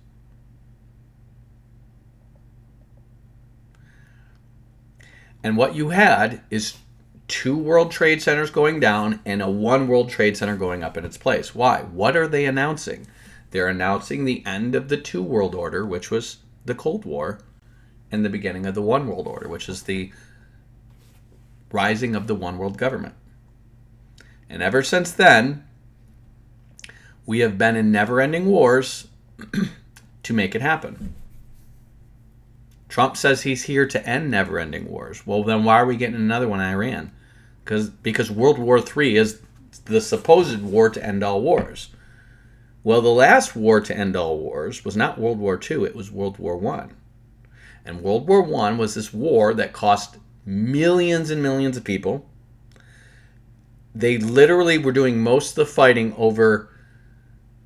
And what you had is 2 World Trade Centers going down and a 1 World Trade Center going up in its place. Why? What are they announcing? They're announcing the end of the 2 World Order, which was the Cold War, and the beginning of the 1 World Order, which is the rising of the one world government. And ever since then, we have been in never-ending wars to make it happen. Trump says he's here to end never-ending wars. Well, then why are we getting another one in Iran? Because World War III is the supposed war to end all wars. Well, the last war to end all wars was not World War II, it was World War I. And World War I was this war that cost millions and millions of people. They literally were doing most of the fighting over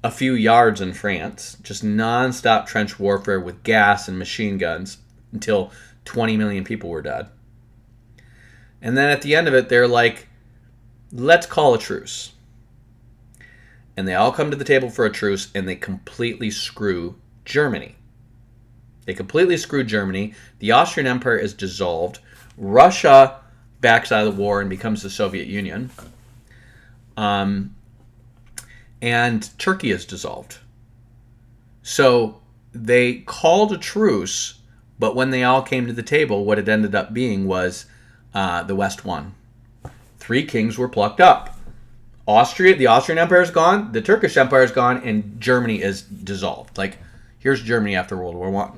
a few yards in France, just non-stop trench warfare with gas and machine guns until 20 million people were dead. And then at the end of it, they're like, let's call a truce. And they all come to the table for a truce, and they completely screw Germany. They completely screw Germany. The Austrian Empire is dissolved. Russia backs out of the war and becomes the Soviet Union. And Turkey is dissolved. So they called a truce, but when they all came to the table, what it ended up being was the West won. 3 kings were plucked up. The Austrian Empire is gone, the Turkish Empire is gone, and Germany is dissolved. Like, here's Germany after World War I.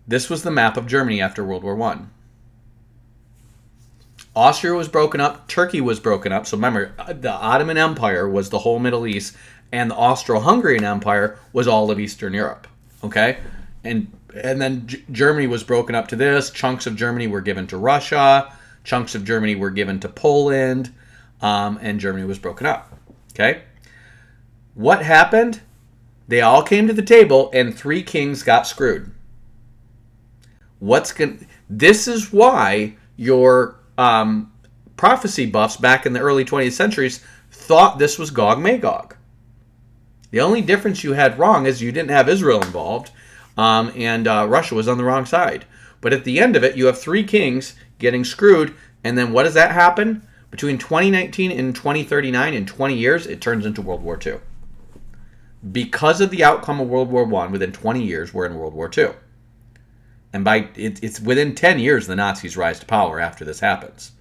This was the map of Germany after World War I. Austria was broken up. Turkey was broken up. So remember, the Ottoman Empire was the whole Middle East, and the Austro-Hungarian Empire was all of Eastern Europe. Okay? And then Germany was broken up to this. Chunks of Germany were given to Russia. Chunks of Germany were given to Poland. And Germany was broken up. Okay? What happened? They all came to the table, and 3 kings got screwed. This is why your prophecy buffs back in the early 20th centuries thought this was Gog Magog. The only difference you had wrong is you didn't have Israel involved, and Russia was on the wrong side. But at the end of it, you have 3 kings getting screwed, and then what does that happen? Between 2019 and 2039, in 20 years, it turns into World War II. Because of the outcome of World War I, within 20 years, we're in World War II. And it's within 10 years the Nazis rise to power after this happens.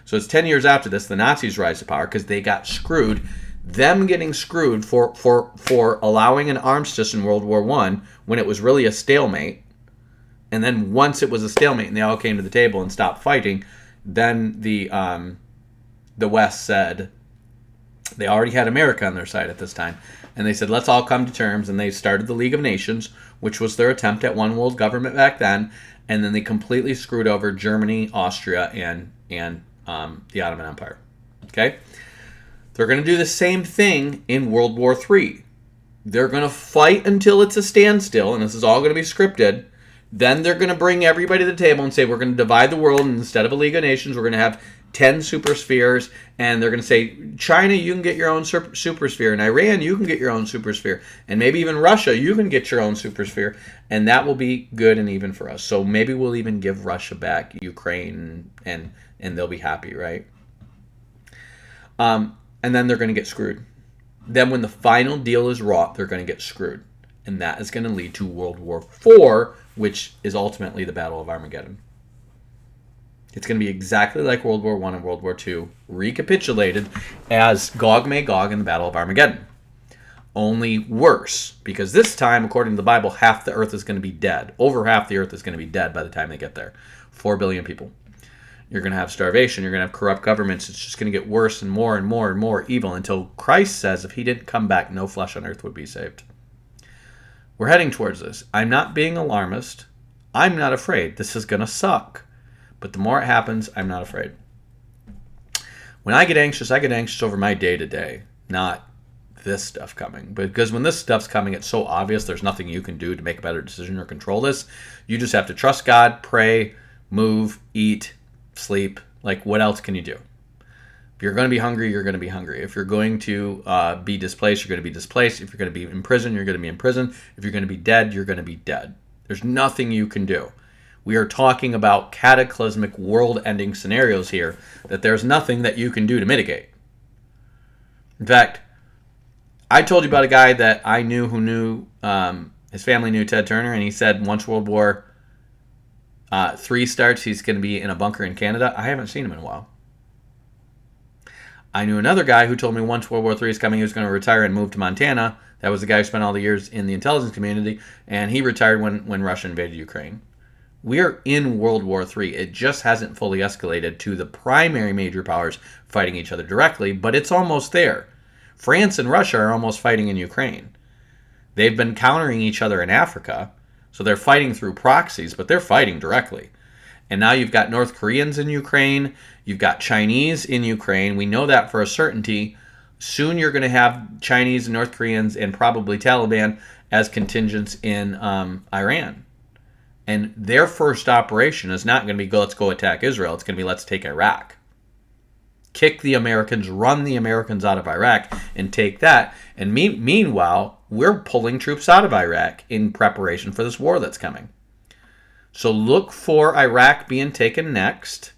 So it's 10 years after this the Nazis rise to power because they got screwed. Them getting screwed for allowing an armistice in World War I when it was really a stalemate. And then once it was a stalemate and they all came to the table and stopped fighting, then the West said, they already had America on their side at this time, and they said, let's all come to terms, and they started the League of Nations, which was their attempt at one world government back then, and then they completely screwed over Germany, Austria, and the Ottoman Empire. Okay? They're going to do the same thing in World War III. They're going to fight until it's a standstill, and this is all going to be scripted. Then they're going to bring everybody to the table and say, we're going to divide the world, and instead of a League of Nations, we're going to have 10 superspheres, and they're going to say, China, you can get your own supersphere, and Iran, you can get your own supersphere, and maybe even Russia, you can get your own supersphere, and that will be good and even for us. So maybe we'll even give Russia back Ukraine, and they'll be happy, right? And then they're going to get screwed. Then when the final deal is wrought, they're going to get screwed, and that is going to lead to World War IV, which is ultimately the Battle of Armageddon. It's going to be exactly like World War I and World War II, recapitulated as Gog Magog in the Battle of Armageddon. Only worse, because this time, according to the Bible, half the earth is going to be dead. Over half the earth is going to be dead by the time they get there. 4 billion people. You're going to have starvation. You're going to have corrupt governments. It's just going to get worse and more and more and more evil until Christ says if he didn't come back, no flesh on earth would be saved. We're heading towards this. I'm not being alarmist. I'm not afraid. This is going to suck. But the more it happens, I'm not afraid. When I get anxious over my day-to-day, not this stuff coming. Because when this stuff's coming, it's so obvious there's nothing you can do to make a better decision or control this. You just have to trust God, pray, move, eat, sleep. Like, what else can you do? If you're going to be hungry, you're going to be hungry. If you're going to be displaced, you're going to be displaced. If you're going to be in prison, you're going to be in prison. If you're going to be dead, you're going to be dead. There's nothing you can do. We are talking about cataclysmic world-ending scenarios here that there's nothing that you can do to mitigate. In fact, I told you about a guy that I knew who knew, his family knew Ted Turner, and he said once World War III starts, he's going to be in a bunker in Canada. I haven't seen him in a while. I knew another guy who told me once World War III is coming, he was going to retire and move to Montana. That was the guy who spent all the years in the intelligence community, and he retired when Russia invaded Ukraine. We are in World War III. It just hasn't fully escalated to the primary major powers fighting each other directly, but it's almost there. France and Russia are almost fighting in Ukraine. They've been countering each other in Africa, so they're fighting through proxies, but they're fighting directly. And now you've got North Koreans in Ukraine, you've got Chinese in Ukraine. We know that for a certainty. Soon you're going to have Chinese and North Koreans and probably Taliban as contingents in Iran. And their first operation is not going to be, let's go attack Israel. It's going to be, let's take Iraq. Kick the Americans, run the Americans out of Iraq, and take that. And meanwhile, we're pulling troops out of Iraq in preparation for this war that's coming. So look for Iraq being taken next.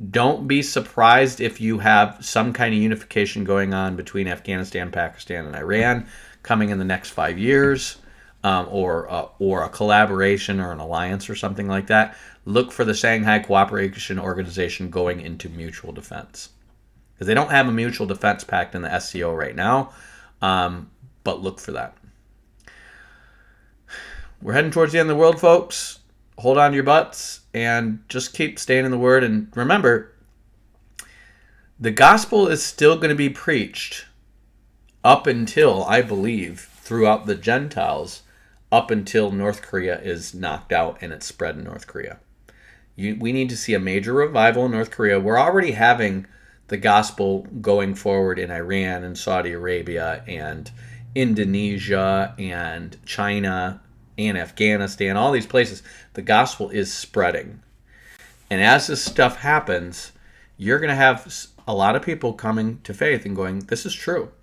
Don't be surprised if you have some kind of unification going on between Afghanistan, Pakistan, and Iran coming in the next 5 years, or a collaboration or an alliance or something like that. Look for the Shanghai Cooperation Organization going into mutual defense. Because they don't have a mutual defense pact in the SCO right now, but look for that. We're heading towards the end of the world, folks. Hold on to your butts and just keep staying in the Word. And remember, the gospel is still going to be preached up until, I believe, throughout the Gentiles, up until North Korea is knocked out and it's spread in North Korea. We need to see a major revival in North Korea. We're already having the gospel going forward in Iran and Saudi Arabia and Indonesia and China and Afghanistan, all these places. The gospel is spreading. And as this stuff happens, you're going to have a lot of people coming to faith and going, this is true.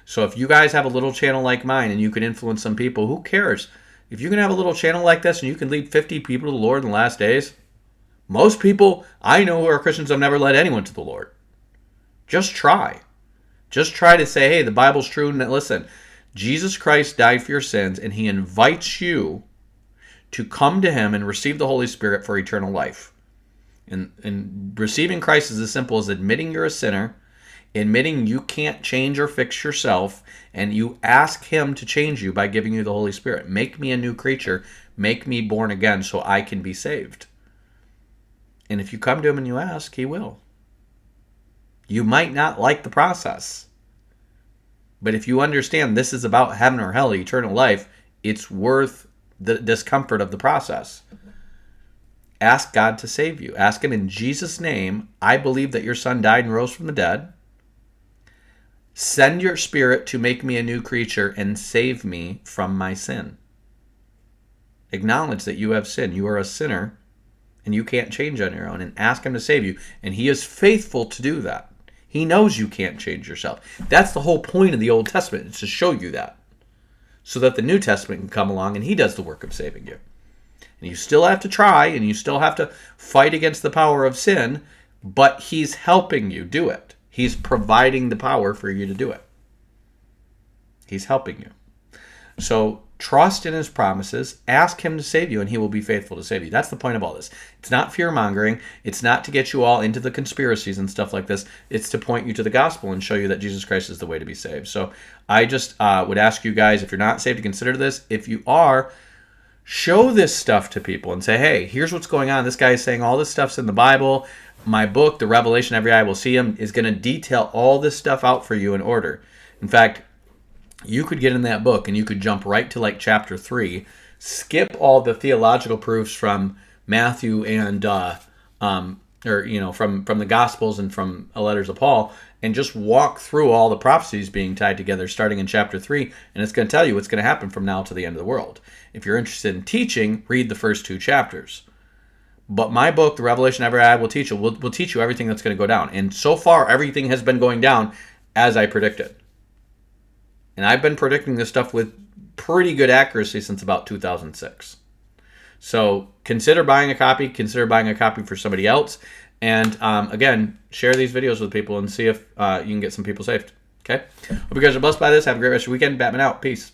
So if you guys have a little channel like mine and you can influence some people, who cares? If you can have a little channel like this and you can lead 50 people to the Lord in the last days, most people I know who are Christians have never led anyone to the Lord. Just try. Just try to say, hey, the Bible's true. And listen, Jesus Christ died for your sins, and he invites you to come to him and receive the Holy Spirit for eternal life. And receiving Christ is as simple as admitting you're a sinner, admitting you can't change or fix yourself, and you ask him to change you by giving you the Holy Spirit. Make me a new creature. Make me born again so I can be saved. And if you come to him and you ask, he will. You might not like the process. But if you understand this is about heaven or hell, eternal life, it's worth the discomfort of the process. Ask God to save you. Ask him in Jesus' name, I believe that your son died and rose from the dead. Send your spirit to make me a new creature and save me from my sin. Acknowledge that you have sinned. You are a sinner and you can't change on your own, and ask him to save you. And he is faithful to do that. He knows you can't change yourself. That's the whole point of the Old Testament, is to show you that. So that the New Testament can come along and he does the work of saving you. And you still have to try, and you still have to fight against the power of sin, but he's helping you do it. He's providing the power for you to do it. He's helping you. So trust in his promises, ask him to save you, and he will be faithful to save you. That's the point of all this. It's not fear-mongering. It's not to get you all into the conspiracies and stuff like this. It's to point you to the gospel and show you that Jesus Christ is the way to be saved. So I just would ask you guys, if you're not saved, to consider this. If you are, show this stuff to people and say, hey, here's what's going on. This guy is saying all this stuff's in the Bible. My book, The Revelation Every Eye Will See Him, is going to detail all this stuff out for you in order. In fact, you could get in that book and you could jump right to like chapter 3, skip all the theological proofs from Matthew and from the Gospels and from letters of Paul, and just walk through all the prophecies being tied together starting in chapter 3, and it's going to tell you what's going to happen from now to the end of the world. If you're interested in teaching, read the first 2 chapters. But my book, The Revelation Every Eye Will Teach You, will teach you everything that's going to go down. And so far, everything has been going down as I predicted. And I've been predicting this stuff with pretty good accuracy since about 2006. So consider buying a copy. Consider buying a copy for somebody else. And again, share these videos with people and see if you can get some people saved. Okay? Hope you guys are blessed by this. Have a great rest of your weekend. Batman out. Peace.